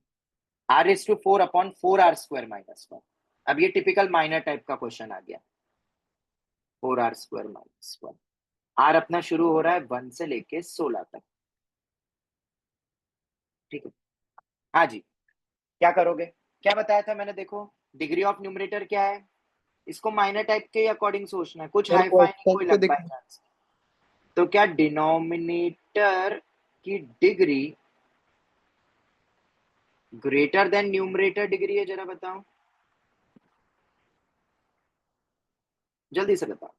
r⁴/4r² - 1। अब ये टिपिकल माइनर टाइप का क्वेश्चन आ गया। 4r² - 1, r अपना शुरू हो रहा है 1 से लेके 16 तक, ठीक है। हाँ जी, क्या करोगे, क्या बताया था मैंने, देखो डिग्री ऑफ न्यूमरेटर क्या है, इसको माइनर टाइप के अकॉर्डिंग सोचना है, कुछ सर हाई फाई नहीं, क्वेश्चन कोई तो लग दिख बाय चांस। तो क्या डिनोमिनेटर की degree greater than numerator degree है, जरा बताओ, जल्दी से बताओ।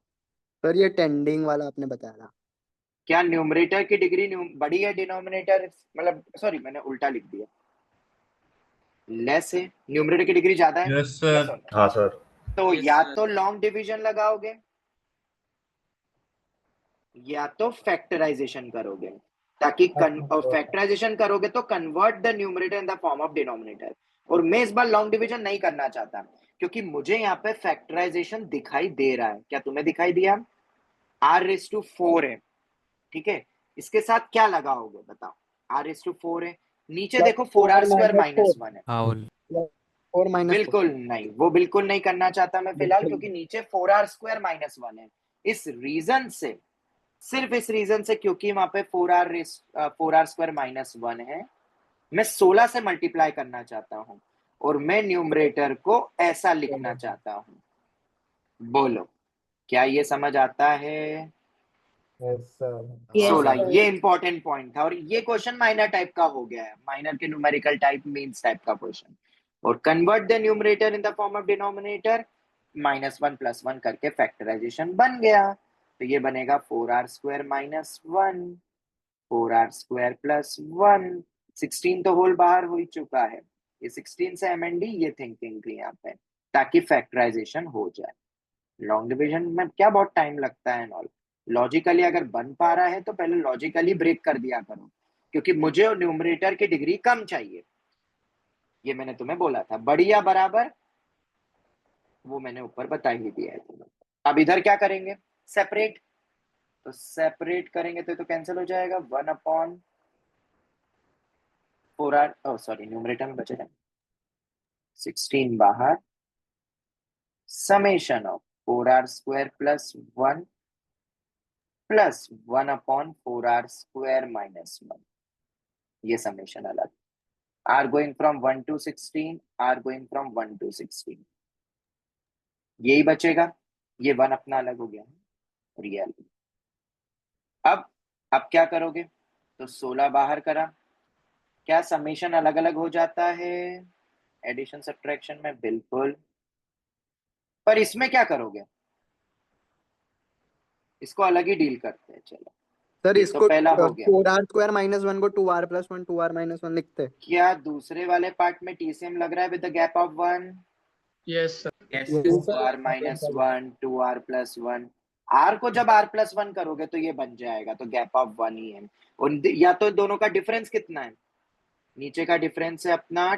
सर ये टेंडिंग वाला आपने बताया था। क्या न्यूमरेटर की डिग्री बड़ी है डिनोमिनेटर, मतलब सॉरी मैंने उल्टा लिख दिया, लेस है, न्यूमरेटर की डिग्री ज्यादा है। Yes sir. हाँ सर। तो Yes, या sir. तो लॉन्ग डिवीजन लगाओगे या तो फैक्टराइजेशन करोगे, ताकि फैक्टराइजेशन करोगे तो convert the numerator in the form of denominator. और मैं इस बार लॉन्ग डिवीजन नहीं करना चाहता क्योंकि मुझे यहाँ पे फैक्टराइजेशन दिखाई दे रहा है, क्या तुम्हें दिखाई दिया, r⁴ है, ठीक है। इसके साथ क्या लगाओगे बताओ, r⁴ है, नीचे देखो 4r² - 1 है। हाँ 4 - 4 बिल्कुल नहीं, वो बिल्कुल नहीं करना चाहता मैं फिलहाल, क्योंकि नीचे 4r² - 1 है। इस रीजन से, सिर्फ इस रीजन से, क्योंकि वहां पे 4r² - 1 है, मैं 16 से मल्टीप्लाई करना चाहता हूं और मैं न्यूमरेटर को ऐसा लिखना चाहता हूं। बोलो क्या ये समझ आता है? Yes sir. Yes, 16, sir. ये इंपॉर्टेंट पॉइंट था, और ये क्वेश्चन माइनर टाइप का हो गया है, माइनर के न्यूमेरिकल टाइप, मींस टाइप का क्वेश्चन। और convert the numerator in the form of denominator, -1 + 1 करके फैक्टराइजेशन बन गया। तो ये बनेगा 4r² - 1, 4r² + 1, 16 तो होल बाहर हो ही चुका है, ये 16 से MND, ये थिंकिंग थी यहाँ पे, ताकि फैक्टराइजेशन हो जाए। लॉन्ग डिवीजन में क्या बहुत टाइम लगता है नॉल, लॉजिकली अगर बन पा रहा है तो पहले लॉजिकली ब्रेक कर दिया करो, क्योंकि मुझे न्यूमरेटर की डिग्री कम चाहिए, ये मैंने तुम्हें बोला था। बड़ी या बराबर वो मैंने ऊपर बता ही दिया है तुम्हें। अब इधर क्या करेंगे, सेपरेट, तो सेपरेट करेंगे तो कैंसिल हो जाएगा, 1/4r, सॉरी न्यूमरेटर में बचेगा 16 बाहर, summation of 4r² + 1 plus 1/4r² - 1, ये समेशन अलग, r going from 1 to 16, r going from 1 to 16, यही बचेगा, ये 1 अपना अलग हो गया, रियल। अब क्या करोगे, तो 16 बाहर करा, क्या समेशन अलग अलग हो जाता है एडिशन सब्ट्रैक्शन में, बिल्कुल। पर इसमें क्या करोगे, इसको अलग ही डील करते हैं, चलो। सर ये इसको तो पहला हो गया। 4r² - 1 को 2r + 1 2r - 1 लिखते हैं। क्या दूसरे वाले पार्ट में TCM लग रहा है with the gap of 1? Yes, sir. Yes. 2r - 1, 2r + 1, r को जब r + 1 करोगे तो ये बन जाएगा, तो गैप ऑफ 1 ही है। और या तो दोनों का डिफरेंस कितना है, नीचे का डिफरेंस है अपना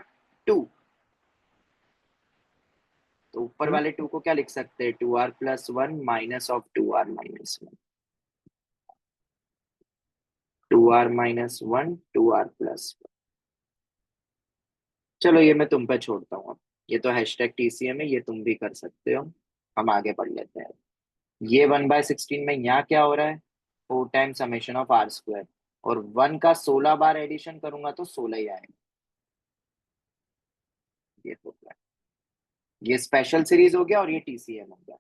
2, तो ऊपर वाले 2 को क्या लिख सकते हैं, 2r + 1 minus of 2r - 1, 2r - 1, 2r + 1। चलो ये मैं तुम पे छोड़ता हूँ, अब ये तो #TCM है, ये तुम भी कर सकते हो, हम आगे बढ़ लेते हैं। ये 1/16 में यहाँ क्या हो रहा है, 4 टाइम्स समेशन ऑफ r², और 1 का 16 बार एडिशन करूंगा तो 16 ही आएगा, ये हो गया, ये स्पेशल सीरीज हो गया और ये TCM हो गया,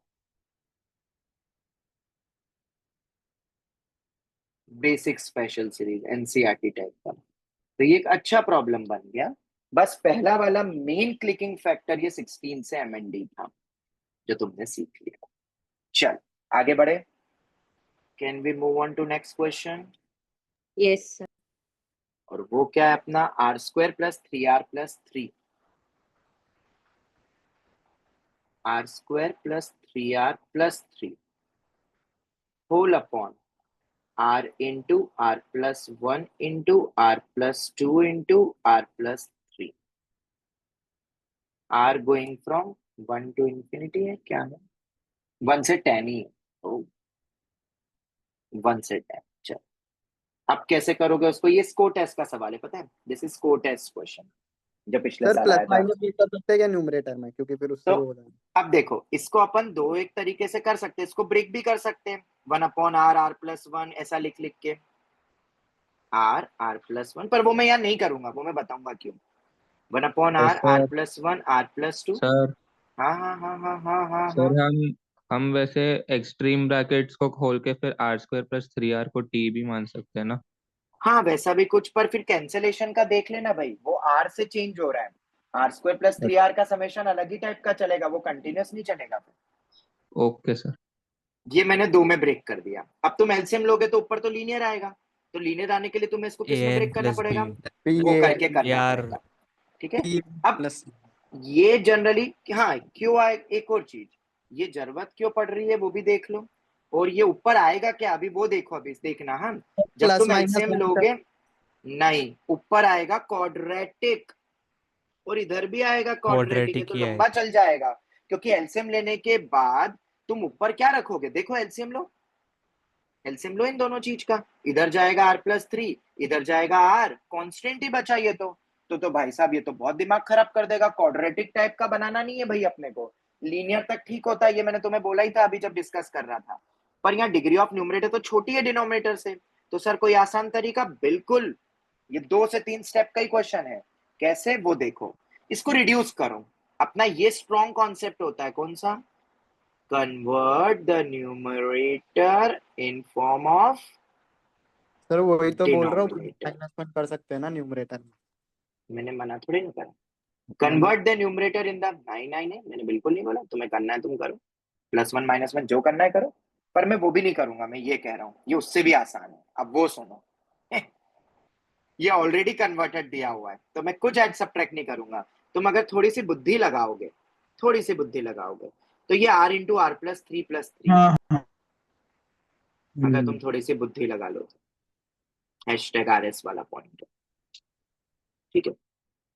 basic special series NCERT type का। तो ये एक अच्छा प्रॉब्लम बन गया, बस पहला वाला मेन क्लिकिंग फैक्टर ये 16 से MND था जो तुमने सीख लिया। चल आगे बढ़े, can we move on to next question? Yes, sir. और वो क्या है अपना r square plus 3r plus 3, r square plus 3r plus 3 whole upon r into r plus 1 into r plus 2 into r plus 3, r going from 1 to infinity है क्या है? 1 से 10 ही है, तो 1 से 10। चलो अब कैसे करोगे उसको? ये स्कोर टेस्ट का सवाल है, पता है, this is score test question जो पिछले सर साल प्लस आया था। माइनस भी कर सकते हैं क्या न्यूमरेटर में, क्योंकि फिर उससे तो वो हो जाएगा। अब देखो इसको अपन दो एक तरीके से कर सकते हैं, इसको ब्रेक भी कर सकते हैं, 1 अपॉन आर आर प्लस 1 ऐसा लिख लिख के आर आर प्लस 1, पर वो मैं यहाँ नहीं करूंगा, वो मैं बताऊंगा क्यों। 1 upon r r plus 1 r plus 2। Sir हाँ हाँ हाँ हाँ हाँ हाँ सर हाँ हम वैसे एक्सट्रीम ब्रैकेट्स को खोल के फिर आर स्क्वायर प्लस 3r को टी भी मान सकते हैं ना। हाँ वैसा भी कुछ, पर फिर कैंसिलेशन का देख लेना भाई, वो आर से चेंज हो रहा है, आर स्क्वायर प्लस 3r का समेशन अलग ही टाइप का चलेगा, वो कंटिन्यूस नहीं चलेगा फिर। Okay sir. ये मैंने दो में ब्रेक कर दिया। अब तुम एलसीएम लोगे तो ऊपर तो लीनियर आएगा, तो लीनियर आने के लिए तुम्हें इसको किस में ब्रेक करना पड़ेगा? वो करके करना पड़ेगा, ठीक है। अब प्लस ये जनरली हाँ क्यों आए, एक और चीज, ये जरूरत क्यों पड़ रही है वो भी देख लो, और ये ऊपर आएगा क्या अभी वो देखो, अभी देखना। हाँ जब प्लस तुम माइनस एलसीएम लोगे, नहीं ऊपर आएगा क्वाड्रेटिक, और इधर भी आएगा क्वाड्रेटिक, ये तो लंबा चल जाएगा, क्योंकि एलसीएम लेने के बाद तुम ऊपर क्या रखोगे? देखो एलसीएम लो, एलसीएम लो इन दोनों चीज का, इधर जाएगा r प्लस 3, इधर जाएगा r, कांस्टेंट ही बचा ये तो भाई साहब ये तो बहुत दिमाग खराब कर देगा। क्वाड्रेटिक टाइप का बनाना नहीं है भाई अपने को, लीनियर तक ठीक होता है, ये मैंने तुम्हें बोला ही था अभी जब डिस्कस कर रहा था। पर यहाँ डिग्री ऑफ न्यूमरेटर तो छोटी है डिनोमिनेटर से, तो सर कोई आसान तरीका? बिल्कुल, ये 2 से 3 स्टेप का ही क्वेश्चन है। कैसे वो देखो, इसको रिड्यूस करो। अपना ये स्ट्रॉन्ग कॉन्सेप्ट होता है कौन सा? Convert the numerator in form of sir वही तो बोल रहा हूँ, denominator। माइनस वन कर सकते हैं ना न्यूमरेटर में। मैंने मना थोड़ी नहीं करा। Convert the numerator in the 9 9 है, मैंने बिल्कुल नहीं बोला, तुम्हें करना है तुम करो, प्लस 1 माइनस 1 जो करना है करो, पर मैं वो भी नहीं करूंगा, मैं ये कह रहा हूँ ये उससे भी आसान है। अब वो सुनो, ये ऑलरेडी कन्वर्टेड दिया हुआ है, तो मैं कुछ ऐड सब्ट्रैक्ट नहीं करूंगा। तुम अगर थोड़ी सी बुद्धि लगाओगे, थोड़ी सी बुद्धि लगाओगे, तो ये r into r plus 3 plus 3, अगर तुम थोड़ी सी बुद्धि लगा लो तो #RS वाला पॉइंट, ठीक है।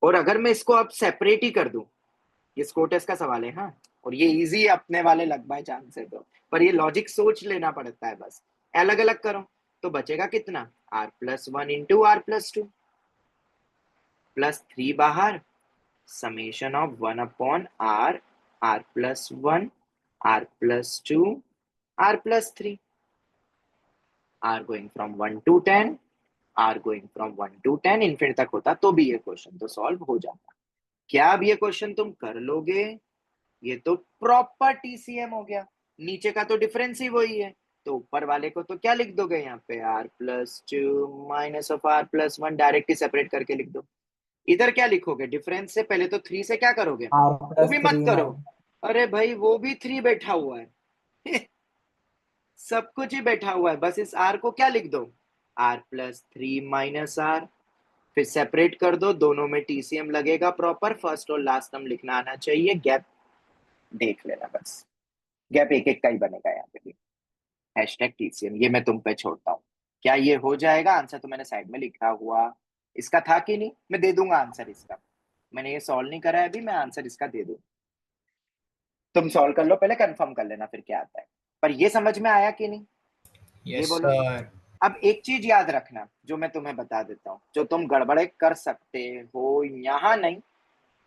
और अगर मैं इसको अब सेपरेट ही कर दूं, ये स्कोर टेस्ट का सवाल है हाँ, और ये इजी है अपने वाले लग बाय चांस है तो, पर ये लॉजिक सोच लेना पड़ता है बस। अलग अलग करो तो बचेगा कितना? r plus 1 into r plus 2 plus 3 बाहर, summation of 1 upon r r plus 1 r plus 2 r plus 3, r going from 1 to 10, r going from 1 to 10 infinite तक होता तो भी ये क्वेश्चन तो सॉल्व हो जाता। क्या अब ये क्वेश्चन तुम कर लोगे? ये तो प्रॉपर टीसीएम हो गया, नीचे का तो डिफरेंस ही वही है, तो ऊपर वाले को तो क्या लिख दोगे यहाँ पे? r plus 2 minus of r plus 1, direct he separate करके लिख दो। इधर क्या लिखोगे? डिफरेंस से पहले तो 3 से क्या करोगे? वो भी मत करो, अरे भाई वो भी 3 बैठा हुआ है सब कुछ ही बैठा हुआ है, बस इस r को क्या लिख दो? r प्लस 3 माइनस r, फिर सेपरेट कर दो, दोनों में टीसीएम लगेगा प्रॉपर, फर्स्ट और लास्ट टर्म लिखना आना चाहिए, गैप देख लेना बस, गैप एक एक का ही बनेगा यहाँ पे भी, #TCM ये मैं तुम पे छोड़ता हूँ। क्या ये हो जाएगा? आंसर तो मैंने साइड में लिखा हुआ, इसका था कि नहीं? मैं दे दूंगा आंसर इसका, मैंने ये सॉल्व नहीं करा है अभी, मैं आंसर इसका दे दूं, तुम सॉल्व कर लो पहले, कंफर्म कर लेना फिर क्या आता है। पर ये समझ में आया कि नहीं? ये बोलो। अब एक चीज याद रखना जो मैं तुम्हें बता देता हूँ, जो तुम गड़बड़े कर सकते हो यहाँ नहीं,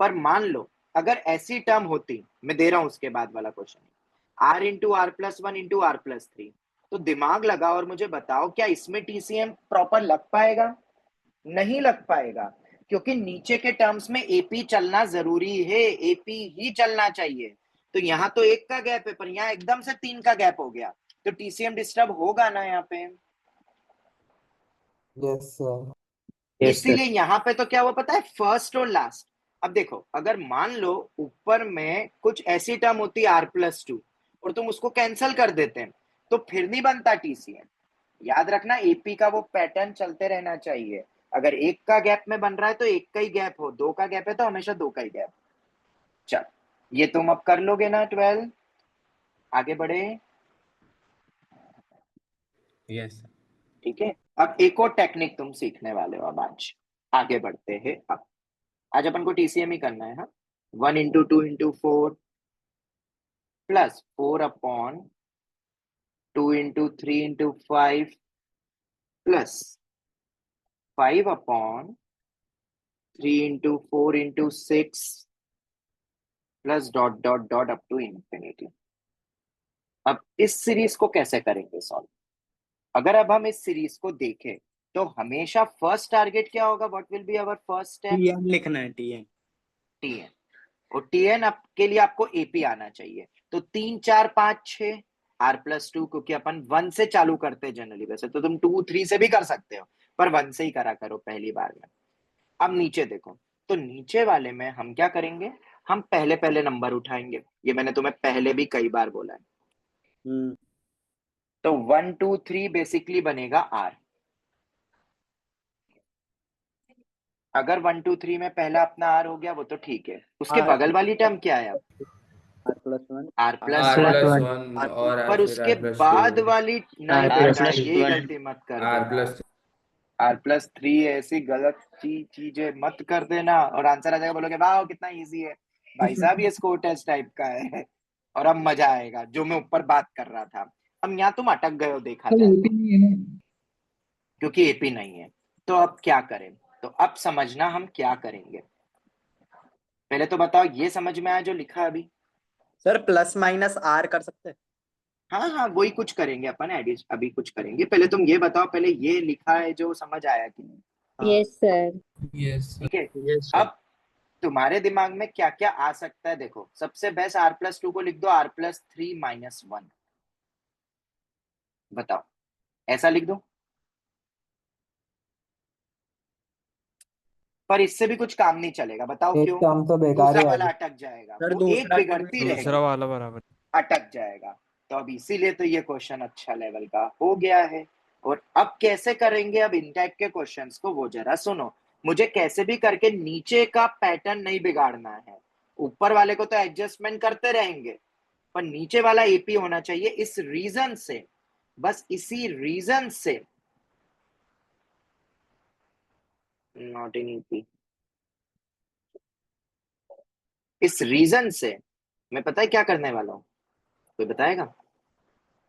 पर मान लो अगर ऐसी टर्म होती, मैं दे रहा हूं उसके बाद वाला question, r into r plus 1 into r plus 3, तो दिमाग लगाओ और मुझे बताओ क्या इसमें टीसीएम प्रॉपर लग पाएगा? नहीं लग पाएगा, क्योंकि नीचे के टर्म्स में एपी चलना जरूरी है, एपी ही चलना चाहिए। तो यहाँ तो 1 का गैप है, पर यहाँ एकदम से 3 का गैप हो गया, तो टीसीएम डिस्टर्ब होगा ना यहाँ पे। Yes sir. इसीलिए यहाँ पे तो क्या हुआ पता है, फर्स्ट और लास्ट। अब देखो अगर मान लो ऊपर में कुछ ऐसी टर्म होती है r प्लस 2 और तुम उसको कैंसिल कर देते हैं, तो फिर नहीं बनता टीसीएम। याद रखना एपी का वो पैटर्न चलते रहना चाहिए। अगर एक का गैप में बन रहा है तो एक का ही गैप हो, दो का गैप है तो हमेशा दो का ही गैप। चल ये तुम अब कर लोगे ना 12। आगे बढ़े। यस ठीक है, अब एक और टेक्निक तुम सीखने वाले हो। अब आज आगे बढ़ते हैं। अब आज अपन को टीसीएम ही करना है। हाँ, 1 into 2 into 4 plus 4 upon 2 into 3 into 5 plus 5 upon 3 into 4 into 6 plus dot dot dot up to infinity. अब इस सीरीज को कैसे करेंगे सॉल्व? अगर अब हम इस सीरीज को देखें तो हमेशा फर्स्ट टारगेट क्या होगा? What will be our first step? Tn लिखना है, टीएन। टीएन। और टीएन अब के लिए आपको एपी आना चाहिए। तो 3 4 5 6 R+2, क्योंकि अपन 1 से चालू करते हैं जनरली। वैसे तो तुम 2 3 से भी कर सकते हो, पर 1 से ही करा करो पहली बार में। अब नीचे देखो, तो नीचे वाले में हम क्या करेंगे? हम पहले पहले नंबर उठाएंगे। ये मैंने तुम्हें पहले भी कई बार बोला है। तो 1 2 3 बेसिकली बनेगा R। अगर 1 2 3 में पहला अपना R हो गया वो तो ठीक है। उसके बगल वाली टर्म क्या है? अब R+1 R+1। और पर उसके बाद वाली नहीं बेटा, ये गलती मत कर देना। R+3 ऐसी गलत चीजें मत कर देना और आंसर आ जाएगा, बोलोगे वाह कितना इजी है। भाई साहब ये स्कोर टेस्ट टाइप का है। और अब मजा आएगा, जो मैं ऊपर बात कर रहा था। अब यहाँ तुम अटक गए हो, देखा जाए तो, क्योंकि एपी नहीं है। तो अब क्या करें? तो अब समझना हम क्या करेंगे। पहले तो बताओ ये समझ में आया जो लिखा अभी? सर प्लस माइनस आर कर सकते हैं? हाँ हाँ, वही कुछ करेंगे अपन एडिट, अभी कुछ करेंगे। पहले तुम ये बताओ, पहले ये लिखा है जो समझ आया कि नहीं? Yes sir. यस ठीक है। अब तुम्हारे दिमाग में क्या क्या आ सकता है देखो। सबसे बेस्ट R+2 को लिख दो R+3 माइनस 1। बताओ, ऐसा लिख दो। पर इससे भी कुछ काम नहीं चलेगा, बताओ एक क्यों? काम तो बेकार दूसरा ही वाला है। अटक जाएगा, सर वो एक बिगड़ती रहेगी, दूसरा वाला बराबर अटक जाएगा। तो अब इसीलिए तो ये क्वेश्चन अच्छा लेवल का हो गया है। और अब कैसे करेंगे? अब इन टाइप के क्वेश्चंस को वो जरा सुनो। मुझे कैसे भी करके नीचे का पैटर्न नहीं बिगाड़ना है। ऊपर वाले को तो एडजस्टमेंट करते रहेंगे, पर नीचे वाला एपी होना चाहिए। इस रीजन से, बस इसी रीजन से, नॉट इन ईपी, इस रीजन से मैं पता है क्या करने वाला हूं? कोई बताएगा?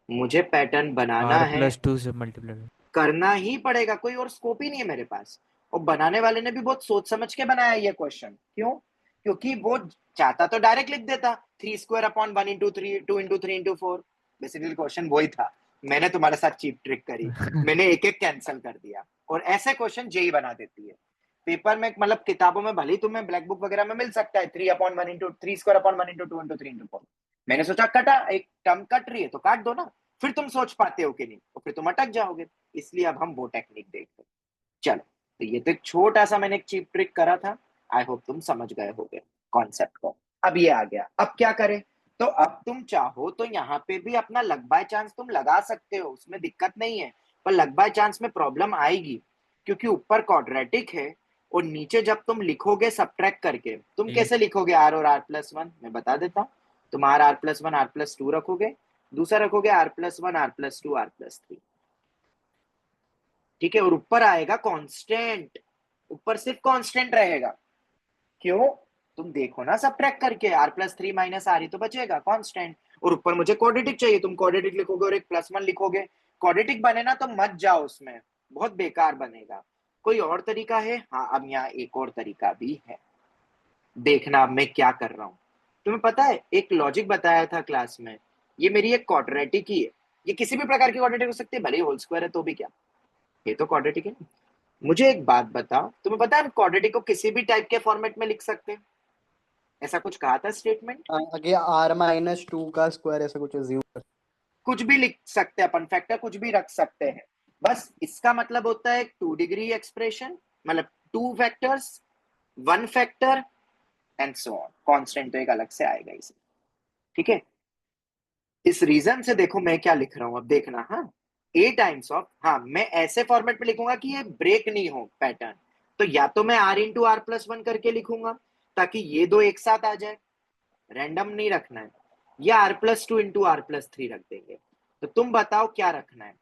मुझे पैटर्न बनाना है, R+2 से मल्टीप्लाई करना ही पड़ेगा, कोई और स्कोप ही नहीं है मेरे पास। और बनाने वाले ने भी बहुत सोच समझ के बनाया ये क्वेश्चन। क्यों? क्योंकि वो चाहता तो डायरेक्ट लिख देता 3² upon 1 into 3 2 into 3 into 4। Basically question वही था। मैंने तुम्हारे साथ चीप ट्रिक करी, मैंने एक एक कैंसिल कर दिया। और ऐसे क्वेश्चन जेई बना देती है पेपर में। मतलब किताबों में भले ही तुम्हें ब्लैक बुक वगैरह में मिल सकता है 3/1 into 3² upon 1 into 2 into 3 into 4। मैंने सोचा कटा, एक टर्म कट रही है तो काट दो ना, फिर तुम सोच पाते हो कि नहीं, तो फिर तुम अटक जाओगे। इसलिए अब हम वो टेक्निक देखते हैं। चलो, तो ये तो एक छोटा सा मैंने एक चीप ट्रिक करा था। आई होप तुम समझ गए होगे कॉन्सेप्ट को। अब ये आ गया, अब क्या करें? तो अब तुम चाहो तो यहाँ पे भी अपना लक बाय चांस तुम लगा सकते हो, उसमें दिक्कत नहीं है। पर लक बाय चांस में प्रॉब्लम आएगी, क्योंकि ऊपर क्वाड्रेटिक है और नीचे जब तुम लिखोगे सब्ट्रैक्ट करके, तुम कैसे लिखोगे R और R+1? मैं बता देता हूँ। तुम R+1 R+2 रखोगे, दूसरा रखोगे R+1 R+2 R+3। ठीक है, और ऊपर आएगा कांस्टेंट, ऊपर सिर्फ कांस्टेंट रहेगा। क्यों? तुम देखो ना सब्ट्रैक्ट करके, R+3 माइनस R ही तो बचेगा कांस्टेंट। और ऊपर मुझे क्वाड्रेटिक चाहिए, तुम क्वाड्रेटिक लिखोगे और एक +1 लिखोगे। क्वाड्रेटिक बने ना तो मत जाओ उसमें, बहुत बेकार बनेगा। कोई और तरीका है? हाँ, अब यहाँ एक और तरीका भी है। देखना अब मैं क्या कर रहा हूँ। तुम्हें पता है, एक लॉजिक बताया था क्लास में। ये मेरी एक क्वाड्रेटिक ही है, ये किसी भी प्रकार की क्वाड्रेटिक हो सकती है, भले ही होल स्क्वायर है तो भी क्या, ये तो क्वाड्रेटिक है। मुझे एक बात बताओ, तुम्हें पता है हम क्वाड्रेटिक को किसी भी टाइप के फॉर्मेट में लिख सकते हैं? ऐसा कुछ कहा था स्टेटमेंट? आगे R-2 का स्क्वायर ऐसा कुछ अज्यूम कर। कुछ भी लिख सकते हैं अपन, फैक्टर कुछ भी रख सकते हैं। बस इसका मतलब होता है 2 डिग्री एक्सप्रेशन, मतलब 2 factors, 1 factor and so on. Constant तो एक अलग से आएगा इसे। ठीक है, इस रीजन से देखो मैं क्या लिख रहा हूं, अब देखना। हाँ, a टाइम्स ऑफ, हाँ मैं ऐसे फॉर्मेट में लिखूंगा कि ये ब्रेक नहीं हो पैटर्न, तो या तो मैं r into r plus one करके लिखूंगा ताकि ये दो एक साथ आ जाए, रैंडम नहीं रखना है, या r plus two into r plus three रख देंगे। तो तुम बताओ क्या रखना है?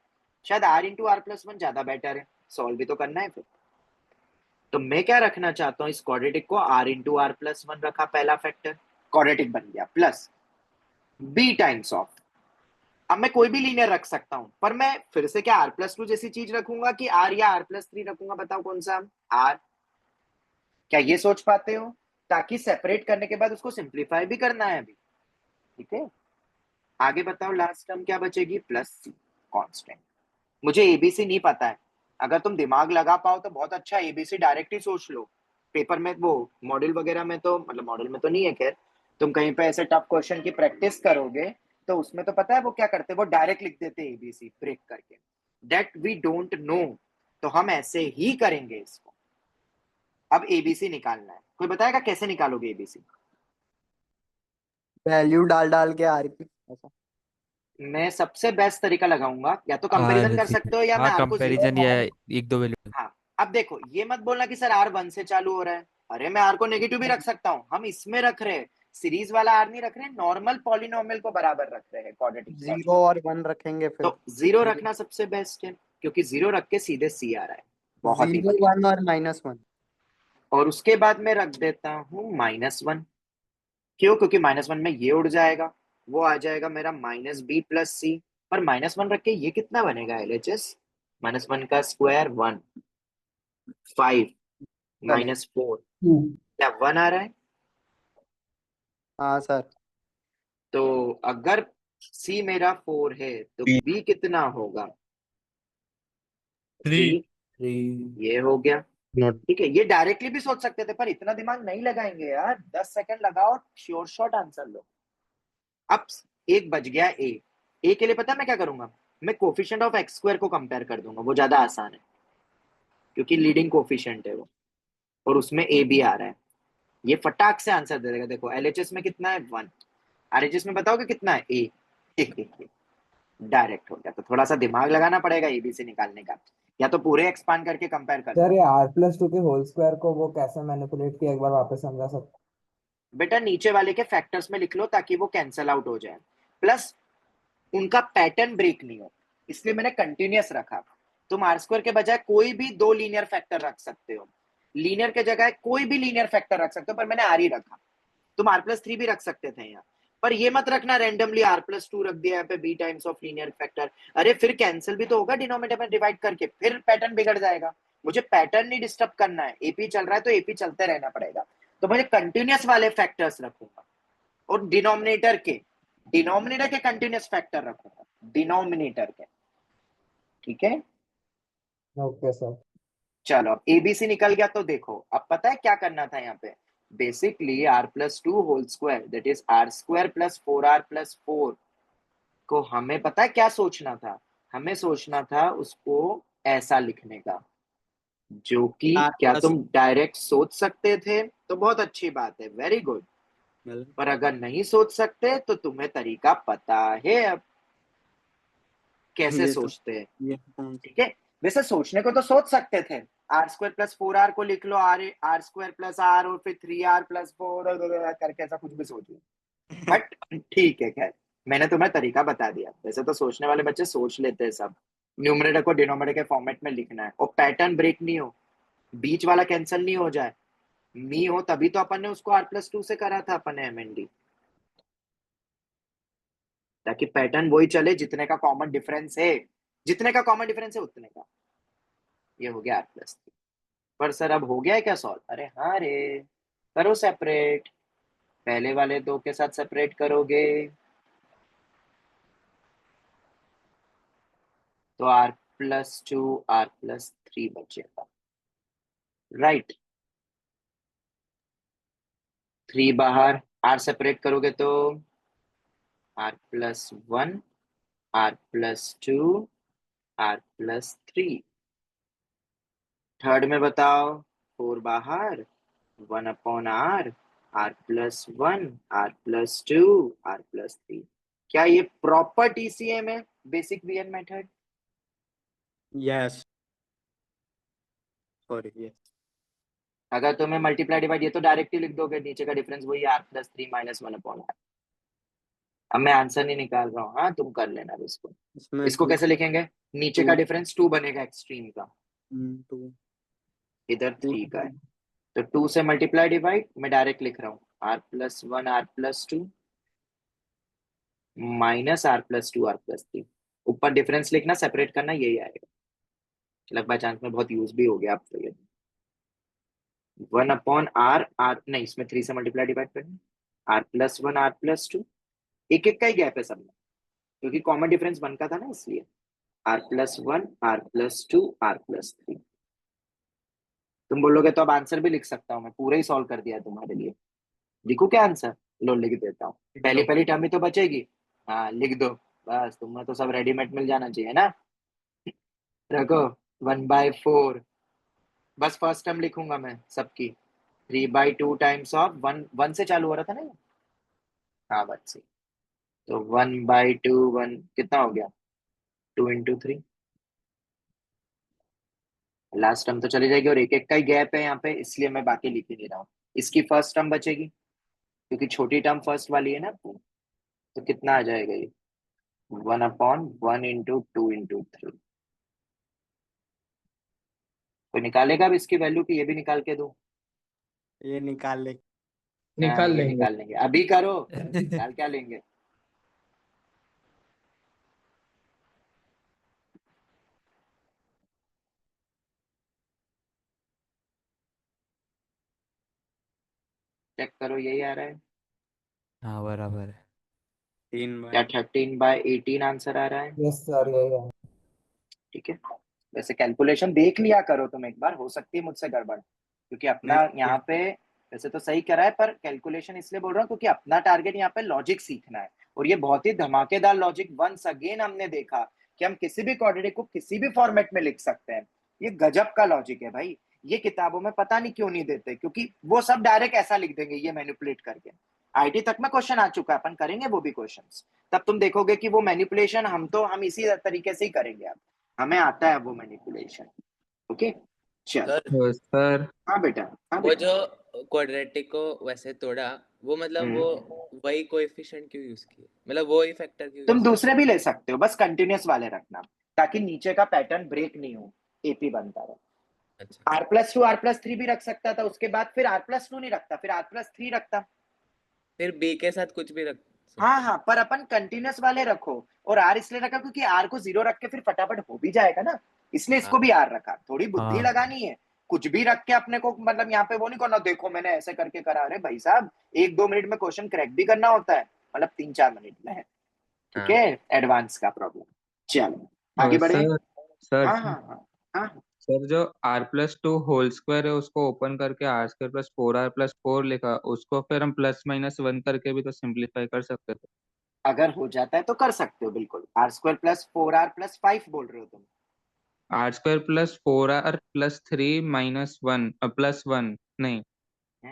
शायद r into r plus one ज्यादा बेटर है, सॉल्व भी तो करना है फिर। तो मैं क्या रखना चाहता हूँ, इस क्वाड्रेटिक को r into r plus one रखा, पहला फैक्टर क्वाड्रेटिक बन गया, प्लस b टाइम्स ऑफ, अब मैं कोई भी लीनियर रख सकता हूं, पर मैं फिर से क्या आर प्लस टू जैसी चीज रखूंगा कि आर या आर प्लस थ्री रखूंगा? बताओ कौन सा आर। क्या ये सोच पाते हो? ताकि सेपरेट करने के बाद उसको सिंप्लीफाई भी करना है अभी, ठीक है। आगे बताओ, लास्ट टर्म क्या बचेगी? प्लस सी कांस्टेंट। मुझे एबीसी नहीं पता है, अगर तुम दिमाग लगा पाओ तो बहुत अच्छा, एबीसी डायरेक्ट ही सोच लो। पेपर में वो मॉडल वगैरह में तो, मतलब मॉडल में तो नहीं है खैर, तुम कहीं पे ऐसे टफ क्वेश्चन की प्रैक्टिस करोगे तो उसमें तो पता है वो क्या करते हैं, वो डायरेक्ट लिख देते हैं एबीसी ब्रेक करके। दैट वी डोंट नो, तो हम ऐसे ही करेंगे इसको। अब एबीसी निकालना है, कोई बताएगा कैसे निकालोगे एबीसी? वैल्यू डाल डाल के आर की ऐसा। मैं सबसे बेस्ट तरीका लगाऊंगा, या तो कंपैरिजन कर सकते हो या मैं हाँ आर को जीरो। कंपैरिजन या एक दो वैल्यू। हाँ, अब देखो ये मत बोलना कि सर आर वन से चालू हो रहा है, अरे मैं आर को नेगेटिव भी रख सकता हूँ, हम इसमें रख रहे हैं, सीरीज वाला आर नहीं रख रहे, नॉर्मल पॉलिनोमियल को बराबर रख रहे हैं क्वाड्रेटिक। जीरो और वन रखेंगे फिर। तो जीरो रखना सबसे बेस्ट है, क्योंकि जीरो रख के सीधे सी आ रहा है, बहुत ही जीरो बढ़िया। वन और माइनस वन। और उसके बाद मैं रख देता हूँ माइनस वन, क्यों? क्योंकि माइनस वन में ये उड़ जाएगा, वो आ जाएगा मेरा माइनस बी प्लस सी। पर माइनस वन रख के ये कितना बनेगा एलएचएस? माइनस वन का स्क्वायर वन, 5 माइनस 4, क्या 1 आ रहा है? हाँ सर। तो अगर C मेरा 4 है तो B कितना होगा? 3। 3, ये हो गया। ठीक है, ये डायरेक्टली भी सोच सकते थे पर इतना दिमाग नहीं लगाएंगे यार, 10 सेकंड लगाओ, श्योर शॉट आंसर लो। अब एक बच गया ए के लिए पता है मैं क्या करूंगा? मैं कोफिशिएंट ऑफ एक्स स्क्वायर को कंपेयर कर दूंगा, वो ज्यादा आसान है क्योंकि लीडिंग कोफिशिएंट है वो, और उसमें ए भी आ रहा है, ये फटाक से आंसर दे देगा। देखो एलएचएस में कितना है? 1, आरएचएस में बताओगे कितना है? ए। डायरेक्ट हो गया, तो थोड़ा सा दिमाग लगाना पड़ेगा एबीसी निकालने का, या तो पूरे एक्सपांड करके कंपेयर कर सर लो। ये आर प्लस टू के होल स्क्वायर को वो कैसे मैनिपुलेट किया, एक बार वापस समझा सकते? बेटा नीचे वाले के फैक्टर्स में लिख लो ताकि वो कैंसल आउट हो जाए, प्लस उनका पैटर्न ब्रेक नहीं हो, इसलिए मैंने कंटिन्यूअस रखा। तुम आर स्क्वायर के बजाय कोई भी दो लीनियर फैक्टर रख सकते हो, लीनियर के जगह कोई भी लीनियर फैक्टर रख सकते हो, पर मैंने आर ही रखा। तुम आर प्लस थ्री भी रख सकते थे यहाँ, पर ये मत रखना रैंडमली आर प्लस टू रख दिया यहाँ पे b times of linear factor. अरे फिर कैंसिल भी तो होगा डिनोमिनेटर में डिवाइड करके, फिर पैटर्न बिगड़ जाएगा। मुझे पैटर्न नहीं डिस्टर्ब करना है, एपी चल रहा है तो एपी चलते रहना पड़ेगा, तो मुझे कंटिन्यूअस वाले फैक्टर्स रखूंगा, और डिनोमिनेटर के कंटिन्यूअस फैक्टर रखूंगा, डिनोमिनेटर के। ठीक है, ओके सर। चलो अब एबीसी निकल गया, तो देखो अब पता है क्या करना था यहाँ पे? Basically r plus two whole square that is r square plus 4r plus 4 को हमें पता है क्या सोचना था? हमें सोचना था उसको ऐसा लिखने का, जो कि क्या तुम डायरेक्ट सोच सकते थे तो बहुत अच्छी बात है, वेरी गुड। पर अगर नहीं सोच सकते तो तुम्हें तरीका पता है अब कैसे सोचते हैं, ठीक है। वैसे सोचने को तो सोच सकते थे, आर स्क्वायर प्लस 4r को लिख लो आर स्क्वायर प्लस आर और फिर 3r प्लस 4 करके ऐसा कुछ भी सोच लो, बट ठीक है, खैर मैंने तुम्हें तरीका बता दिया। वैसे तो सोचने वाले बच्चे सोच लेते हैं सब, न्यूमरेटर को डिनोमिनेटर के फॉर्मेट में लिखना है, और पैटर्न ब्रेक नहीं हो, बीच वाला कैंसिल नहीं हो जाए, मी हो, तभी तो अपन ने उसको r प्लस टू से करा था अपन ने एमएनडी, ताकि पैटर्न वही चले जितने का कॉमन डिफरेंस है, जितने का कॉमन डिफरेंस है उतने का। ये हो गया r प्लस थ्री। पर सर अब हो गया है क्या सॉल्व? अरे हाँ रे, करो सेपरेट, पहले वाले दो के साथ सेपरेट करोगे तो r plus two r plus three बचेगा, राइट। 3 बाहर, r सेपरेट करोगे तो r plus one, r plus two, r plus three. Third में बताओ, 4 बाहर, 1/r, r plus one, r plus two, r plus three. क्या ये प्रॉपर टीसीएम है, basic Vn method? Yes sorry yes अगर तुम्हें मल्टीप्लाई डिवाइड, ये तो डायरेक्ट ही लिख दोगे, नीचे का डिफरेंस वही r plus 3 minus 1 upon r। अब मैं आंसर नहीं निकाल रहा हूँ, हाँ तुम कर लेना अब इसको। इसमें इसको कैसे लिखेंगे? नीचे का डिफरेंस 2 बनेगा एक्सट्रीम का, 2 इधर 3 का है, तो 2 से मल्टीप्लाई डिवाइड, मैं डायरेक्ट लिख रहा हूँ r plus 1 r plus 2 minus r plus 2 r plus 3। ऊपर डिफरेंस लिखना, सेपरेट करना, यही आएगा। लग बाय चांस में बहुत यूज भी हो गया अब तो ये। 1 अपॉन r, नहीं इसमें 3 से मल्टीप्लाई डिवाइड करना, r प्लस 1 r प्लस 2, एक एक का ही गैप है सब में, क्योंकि कॉमन डिफरेंस 1 का था ना, इसलिए r plus 1 r plus 2 r plus 3। तुम बोलोगे तो अब आंसर भी लिख सकता हूँ मैं, पूरा ही सॉल्व कर दिया तुम्हारे लिए। लिखो क्या आंसर? लो लिख देता हूँ, पहली पहली टर्म ही तो बचेगी। हाँ लिख दो, बस तुम्हें तो सब रेडीमेड मिल जाना चाहिए ना। रखो 1/4, बस फर्स्ट टर्म लिखूंगा मैं सबकी, 3/2 टाइम्स ऑफ 1 से चालू हो रहा था ना ये? हाँ 1 से, तो 1/2 1 कितना हो गया, 2 इंटू 3। लास्ट टर्म तो चली जाएगी और एक एक का ही गैप है यहाँ पे, इसलिए मैं बाकी लिख ही नहीं रहा हूँ। इसकी फर्स्ट टर्म बचेगी, क्योंकि छोटी टर्म फर्स्ट वाली है ना, तो कितना आ जाएगा ये, 1/1 इंटू 2 इंटू 3। तो निकालेगा अब इसकी वैल्यू की, ये भी निकाल के दूं? ये निकाल ले निकाल ये लेंगे। निकाल लेंगे, अभी करो, निकाल क्या लेंगे। चेक करो, यही आ रहा है हाँ बराबर है। 3 क्या? बाय 13/18 आंसर आ रहा है। यस सर यही है। ठीक है, वैसे कैलकुलेशन देख लिया करो तुम एक बार, हो सकती है मुझसे गड़बड़, क्योंकि अपना यहाँ पे वैसे तो सही करा है, पर कैलकुलेशन इसलिए बोल रहा हूँ क्योंकि अपना टारगेट यहाँ पे लॉजिक सीखना है, और ये बहुत ही धमाकेदार लॉजिक वंस अगेन हमने देखा कि हम किसी भी क्वाड्रेटिक को किसी भी फॉर्मेट में लिख सकते हैं। ये गजब का लॉजिक है भाई, ये किताबों में पता नहीं क्यों नहीं देते, क्योंकि वो सब डायरेक्ट ऐसा लिख देंगे ये मैनिपुलेट करके। आईटी तक में क्वेश्चन आ चुका है, अपन करेंगे वो भी क्वेश्चंस, तब तुम देखोगे कि वो मैनिपुलेशन हम इसी तरीके से ही करेंगे। अब हमें आता है वो मैनिपुलेशन। ओके चल, सर तो सर हाँ बेटा, हाँ वो बेटा। जो क्वाड्रेटिक को वैसे तोड़ा, वो मतलब वो वही कोएफिशिएंट क्यों यूज किए, मतलब वो ही फैक्टर क्यों तुम use दूसरे भी ले सकते हो, बस कंटिन्यूअस वाले रखना, ताकि नीचे का पैटर्न ब्रेक नहीं हो, एपी बनता रहे। किए? अच्छा, r+2 r+3 भी रख सकता था, उसके बाद फिर r+2 नहीं रखता, फिर r+3 रखता। फिर बी के साथ कुछ भी रख सकते हाँ हैं। हाँ, पर अपन कंटिन्यूअस वाले रखो, और r इसलिए रखा क्योंकि r को 0 रख के फिर फटाफट हो भी जाएगा ना, इसलिए इसको भी r रखा। थोड़ी बुद्धि लगानी है, कुछ भी रख के अपने को, मतलब यहाँ पे वो नहीं करना, देखो मैंने ऐसे करके करा। अरे भाई साहब, 1-2 मिनट में क्वेश्चन क्रैक भी करना होता है, मतलब 3-4 मिनट में। ठीक है, एडवांस का प्रॉब्लम। चलो आगे बढ़े। सर सर हाँ हाँ हाँ हाँ। सर जो r+2 होल स्क्वायर है उसको ओपन करके r²+4r+4 लिखा, उसको फिर हम +-1 करके भी तो सिंप्लीफाई कर सकते थे। अगर हो जाता है तो कर सकते हो बिल्कुल, r² + 4r + 5 बोल रहे हो तुम। r²+4r+3 +1 नहीं,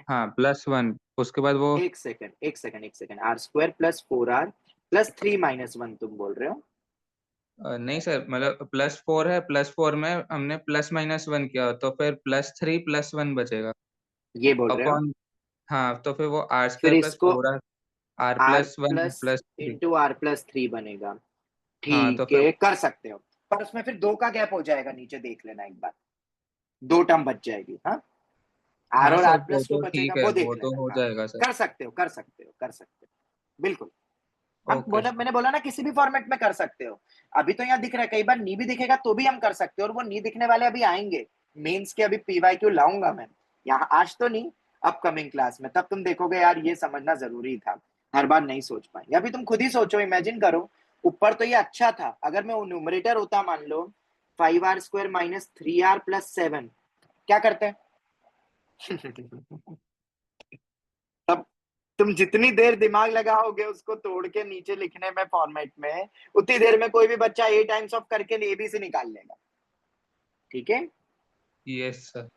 हाँ +1, उसके बाद वो एक सेकंड r² + 4r + 3 - 1 तुम बोल रहे हो? नहीं सर, मतलब +4 है, +4 में हमने +-1 किया तो फिर +3 +1 बचेगा ये बोल रहे हो? अपॉन, हाँ तो फिर वो फिर इसको r²+4r r+1 r+ +3, × r+3 बनेगा। हाँ तो ठीक फिर है, कर सकते हो, पर उसमें फिर 2 का गैप हो जाएगा, नीचे देख लेना एक बार, 2 टर्म बच जाएगी। हाँ, r हाँ और सर वो r+2 तो बचेगा, ठीक है, वो देख वो तो लेना। हो हाँ, जाएगा सर। कर सकते हो, कर सकते हो, कर सकते हो बिल्कुल। हम ओके बोला, मैंने बोला ना किसी भी फॉर्मेट में कर सकते हो। अभी तो यहाँ दिख रहा है, कई बार नी भी दिखेगा तो भी हम कर सकते हो, और वो नी दिखने वाले अभी आएंगे मेंस के, अभी पीवाईक्यू लाऊंगा मैं यहाँ, आज तो नहीं, अपकमिंग क्लास में, तब तुम देखोगे यार ये समझना जरूरी था, हर बार नहीं सोच पाएंगे। अभी तुम खुद ही सोचो, इमेजिन करो, ऊपर तो ये अच्छा था, अगर मैं न्यूमरेटर होता, मान लो 5r² - 3r + 7, क्या करते हैं? तब तुम जितनी देर दिमाग लगाओगे उसको तोड़ के नीचे लिखने में फॉर्मेट में, उतनी देर में कोई भी बच्चा a टाइम्स ऑफ करके एबीसी निकाल लेगा। ठीक है, यस सर।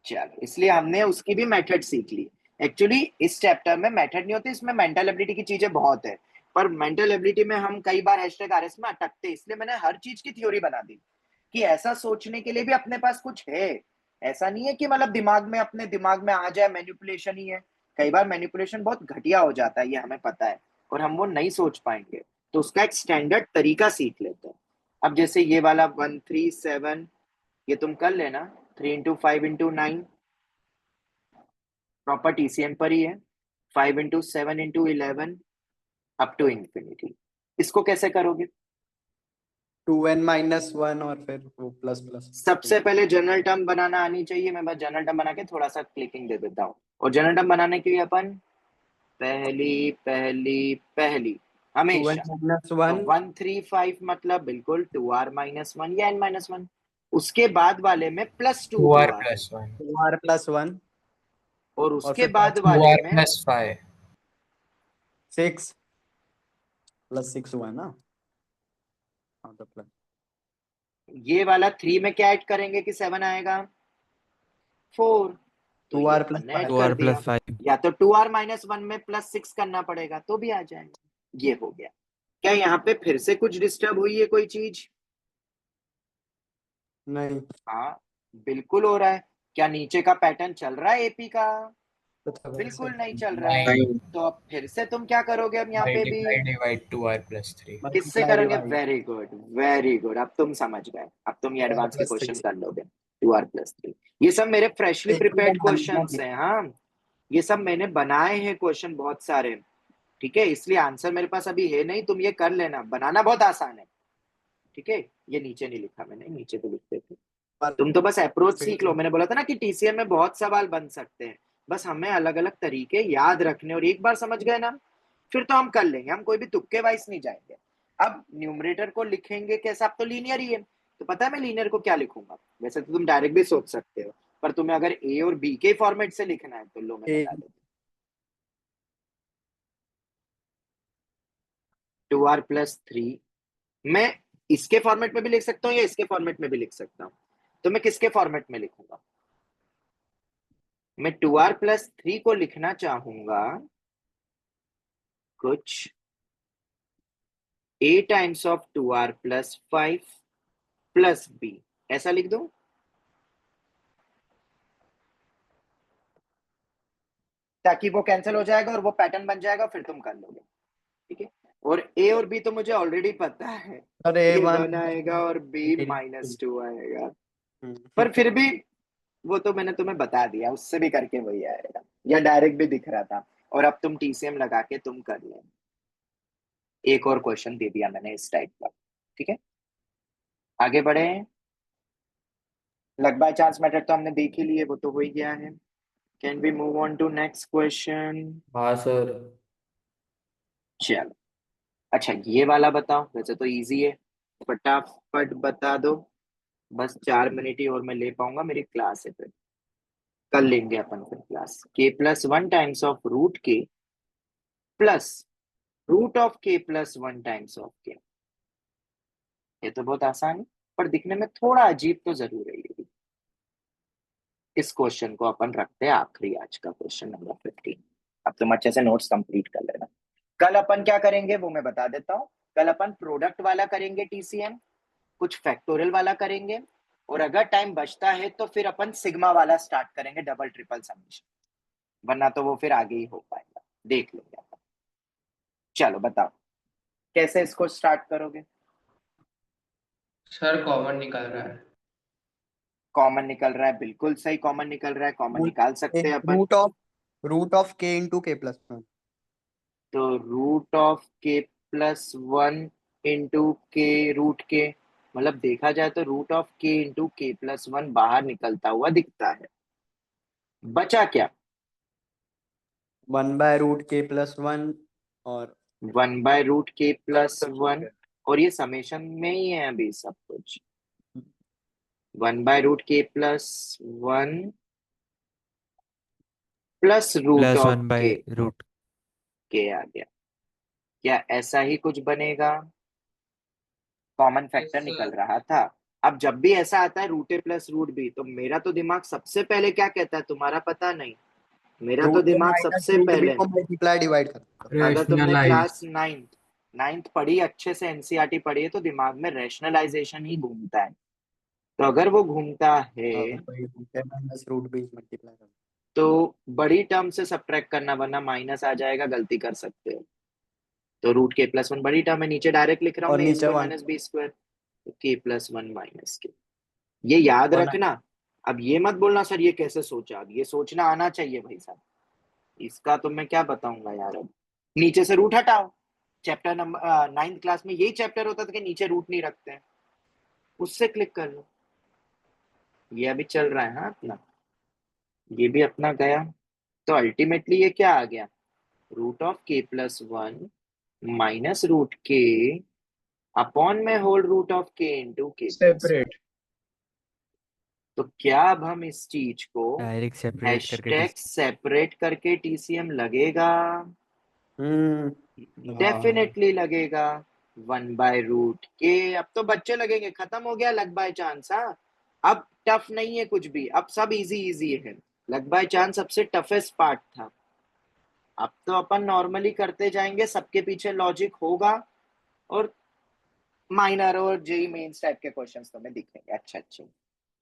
चलो इसलिए हमने उसकी भी मेथड सीख ली। एक्चुअली इस चैप्टर में मेथड नहीं होती, इसमें मेंटल एबिलिटी की चीजें बहुत है, पर मेंटल एबिलिटी में हम कई बार #RS में अटकते, इसलिए मैंने हर चीज की थ्योरी बना दी कि ऐसा सोचने के लिए भी अपने पास कुछ है। ऐसा नहीं है कि मतलब दिमाग में अपने दिमाग में आ जाए मैनिपुलेशन ही है। कई बार मैनिपुलेशन बहुत घटिया हो जाता है, ये हमें पता है, और हम वो नहीं सोच पाएंगे, तो उसका एक स्टैंडर्ड तरीका सीख लेते हैं। अब जैसे ये वाला 137, ये तुम कर लेना, 3 into 5 into 9 प्रॉपर TCM पर ही है, 5 into 7 into 11 up to infinity. इसको कैसे करोगे? 2n-1 और फिर वो प्लस प्लस। सबसे पहले जनरल टर्म बनाना आनी चाहिए। मैं बस जनरल टर्म बना के थोड़ा सा क्लिकिंग दे देता हूँ। और जनरल टर्म बनाने के लिए अपन पहली हमेशा 2n-1 135 मतलब बिल्कुल 2r-1 या n-1, उसके बाद वाले में +2 2r 2r, plus 1 2r+1 और उसके फिर बाद 2r वाले में plus 5 6 +6 हुआ ना। हाँ तो प्लस ये वाला 3 में क्या ऐड करेंगे कि 7 आएगा? 4। तो 2r ये plus अपन ने ऐड 5 कर दिया। या तो 2r-1 में +6 करना पड़ेगा तो भी आ जाएगा। ये हो गया। क्या यहाँ पे फिर से कुछ डिस्टर्ब हुई है कोई चीज? नहीं हाँ बिल्कुल हो रहा है। क्या नीचे का पैटर्न चल रहा है एपी का? बिल्कुल नहीं चल रहा है। नहीं। तो अब फिर से तुम क्या करोगे? अब यहाँ पे भी divide 2r plus 3 किससे करोगे? Very good, very good. अब तुम समझ गए, अब तुम ये एडवांस के क्वेश्चन कर लोगे। 2r+3, ये सब मेरे फ्रेशली प्रिपेयर्ड क्वेश्चंस हैं। हाँ, ये सब मैंने बनाए हैं क्वेश्चन बहुत सारे, ठीक है, इसलिए आंसर मेरे पास अभी है नहीं। तुम ये कर लेना, बनाना बहुत आसान है, ठीक है। ये नीचे नहीं लिखा मैंने, नीचे तो लिखते थे। तुम तो बस अप्रोच सीख लो। मैंने बोला था ना कि TCM में बहुत सवाल बन सकते हैं, बस हमें अलग अलग तरीके याद रखने, और एक बार समझ गए ना फिर तो हम कर लेंगे। हम कोई भी तुक्के वाइज नहीं जाएंगे। अब न्यूमरेटर को लिखेंगे कैसे? अब तो लीनियर ही है, तो पता है मैं लीनियर को क्या लिखूंगा। वैसे तो तुम डायरेक्ट भी सोच सकते हो, पर तुम्हें अगर A और B के फॉर्मेट से लिखना है तो लो मैं बता देता हूँ। 2r+3 मैं इसके फॉर्मेट में भी लिख सकता हूँ या इसके फॉर्मेट में भी लिख सकता हूँ। तो मैं किसके फॉर्मेट में लिखूंगा? मैं 2r+3 को लिखना चाहूंगा कुछ A times of 2r+5 plus B, ऐसा लिख दूं? ताकि वो कैंसिल हो जाएगा और वो पैटर्न बन जाएगा, फिर तुम कर लोगे, ठीक है। और A और B तो मुझे ऑलरेडी पता है, अरे A1 आएगा और B -2 आएगा, पर फिर भी वो तो मैंने तुम्हें बता दिया, उससे भी करके वही आएगा, या डायरेक्ट भी दिख रहा था। और अब तुम TCM लगा के तुम कर लेना। एक और क्वेश्चन दे दिया मैंने इस टाइप का, ठीक है। आगे बढ़े। लक बाय चांस मेथड तो हमने देख ही लिए, वो तो हो ही गया है। Can we move on to next question? हाँ सर। चलो, अच्छा ये वाला बताओ। वैसे तो इजी है, फटाफट बता दो। बस 4 मिनट ही और मैं ले पाऊंगा, मेरी क्लास है, फिर कर लेंगे अपन फिर class. k+1 times of root k plus root of k+1 times of k. ये तो बहुत आसान है, पर दिखने में थोड़ा अजीब तो जरूर है ये भी। इस क्वेश्चन को अपन रखते हैं आखिरी, आज का क्वेश्चन नंबर 15। अब तुम अच्छे से नोट्स कंप्लीट कर लेना। कल अपन क्या करेंगे वो मैं बता देता हूँ। कल अपन प्रोडक्ट वाला करेंगे TCM, कुछ फैक्टोरियल वाला करेंगे, और अगर टाइम बचता है तो फिर अपन सिग्मा वाला स्टार्ट करेंगे, डबल ट्रिपल समेशन, वरना तो वो फिर आगे ही हो पाएगा, देख लेंगे अपन। चलो बताओ कैसे इसको स्टार्ट करोगे? सर कॉमन निकल रहा है। कॉमन निकल रहा है, बिल्कुल सही, कॉमन निकल रहा है, कॉमन निकाल सकते हैं अपन। Root of k into k+1। तो रूट of k+1 into k root k, मतलब देखा जाए तो रूट ऑफ k इंटू k+1 बाहर निकलता हुआ दिखता है। बचा क्या? 1/√k+1 और 1/√k+1, और ये समेशन में ही है अभी सब कुछ। 1/√k+1 plus root plus of 1 by k root आ गया। क्या ऐसा ही कुछ बनेगा? कॉमन फैक्टर निकल रहा था। अब जब भी ऐसा आता है √a+√b, तो मेरा तो दिमाग सबसे पहले क्या कहता है, तुम्हारा पता नहीं, मेरा तो दिमाग सबसे पहले, को मल्टीप्लाई डिवाइड करता अगर तुमने Rationalize. क्लास 9th 9th पढ़ी अच्छे से, एनसीईआरटी पढ़ी है, तो दिमाग में रैशनलाइजेशन ही घूमता है। तो अगर वो घूमता है रूट बेस मल्टीप्लाई कर तो बड़ी टर्म से सब्ट्रैक्ट करना, वरना माइनस आ जाएगा, गलती कर सकते हो। तो रूट के प्लस वन बड़ी टर्म है, नीचे डायरेक्ट लिख रहा हूँ और मैं नीचे square one। Minus b square, k plus one minus k. ये याद One। रखना। अब ये मत बोलना सर ये कैसे सोचा, अब ये सोचना आना चाहिए भाई साहब, इसका तो मैं क्या बताऊंगा यार। अब नीचे से रूट हटाओ, चैप्टर नंबर 9th क्लास में यही चैप्टर होता था कि नीचे रूट नहीं रखते हैं, उससे क्लिक कर लो। ये अभी चल रहा है हाँ अपना, ये भी अपना गया। तो अल्टीमेटली ये क्या आ गया, रूट ऑफ के प्लस वन माइनस रूट के अपॉन में होल रूट ऑफ के इंटू के सेपरेट। तो क्या अब हम इस चीज को डायरेक्ट सेपरेट करके हैशटैग सेपरेट करके टीसीएम लगेगा? डेफिनेटली लगेगा। 1/रूट के, अब तो बच्चे लगेंगे, खत्म हो गया लग बाय चांस। हाँ अब टफ नहीं है कुछ भी, अब सब इजी इजी है। लग बाय चांस सबसे टफेस्ट पार्ट था, अब तो अपन नॉर्मली करते जाएंगे, सबके पीछे लॉजिक होगा और माइनर और जेई मेंस टाइप के क्वेश्चंस तो में दिखेंगे। अच्छा अच्छा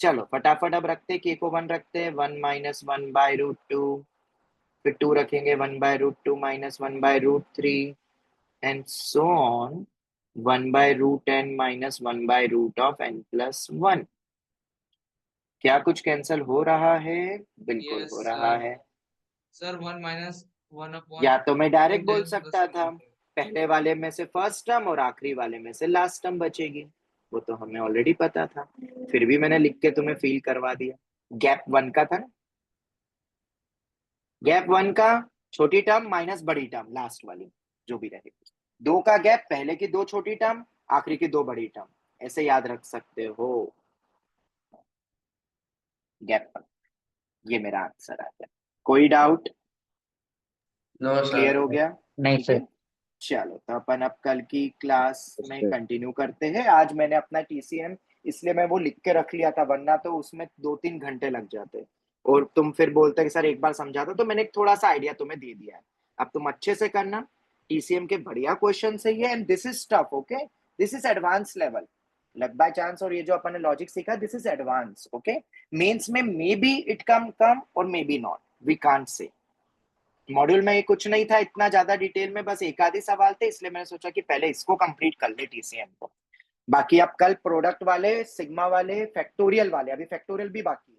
चलो फटाफट अब रखते हैं, के को 1 रखते हैं, 1 माइनस 1/√2, फिर 2 रखेंगे, 1/√2 minus 1/√3 and so on, 1/√n minus 1/√n plus 1। क्या कुछ कैंसिल हो रहा है? बिल्कुल हो रहा है सर 1 माइनस 1 अपॉन या तो मैं डायरेक्ट बोल सकता था पहले वाले में से फर्स्ट टर्म और आखिरी वाले में से लास्ट टर्म बचेगी, वो तो हमें ऑलरेडी पता था, फिर भी मैंने लिख के तुम्हें फील करवा दिया। गैप 1 का था ना, गैप 1 का छोटी टर्म माइनस बड़ी टर्म लास्ट वाली जो भी रहेगी, 2 का गैप पहले की 2 छोटी टर्म आखिरी की 2 बड़ी टर्म, ऐसे याद रख सकते हो। गैप 1 ये मेरा आंसर आ गया। कोई डाउट? नो क्लियर हो गया? नहीं सर। चलो तो अपन अब कल की क्लास में कंटिन्यू करते हैं। आज मैंने अपना टीसीएम इसलिए मैं वो लिख के रख लिया था, वरना तो उसमें 2-3 घंटे लग जाते और तुम फिर बोलते कि सर एक बार समझा दो, तो मैंने एक थोड़ा सा आइडिया तुम्हें दे दिया है। अब तुम अच्छे से करना, टीसीएम के बढ़िया क्वेश्चन सही है and this is tough, okay, this is advance level. Luck by chance और ये जो अपन ने लॉजिक सीखा, this is advance, okay. Mains में मे बी इट कम और may be not, we can't say. Module में कुछ नहीं था इतना ज्यादा डिटेल में, बस एक आधे सवाल थे, इसलिए मैंने सोचा कि पहले इसको कंप्लीट कर ले टीसीएम को। बाकी अब कल प्रोडक्ट वाले, सिग्मा वाले, फैक्टोरियल वाले, अभी फैक्टोरियल भी बाकी है,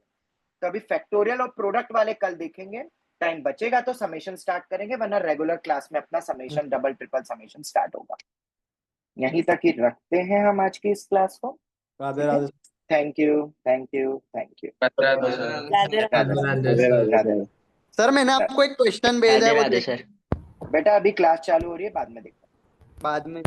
तो अभी फैक्टोरियल और प्रोडक्ट वाले कल देखेंगे। टाइम बचेगा तो समेशन स्टार्ट करेंगे, वरना रेगुलर क्लास में अपना summation, double triple summation start होगा। यहीं तक ही रखते हैं हम आज की इस क्लास को। Radhe Radhe. Thank you thank you thank you. Radhe Radhe. Sir मैंने आपको एक क्वेश्चन भेजा है, वो बेटा अभी क्लास चालू हो रही है, बाद में देखते हैं। बाद में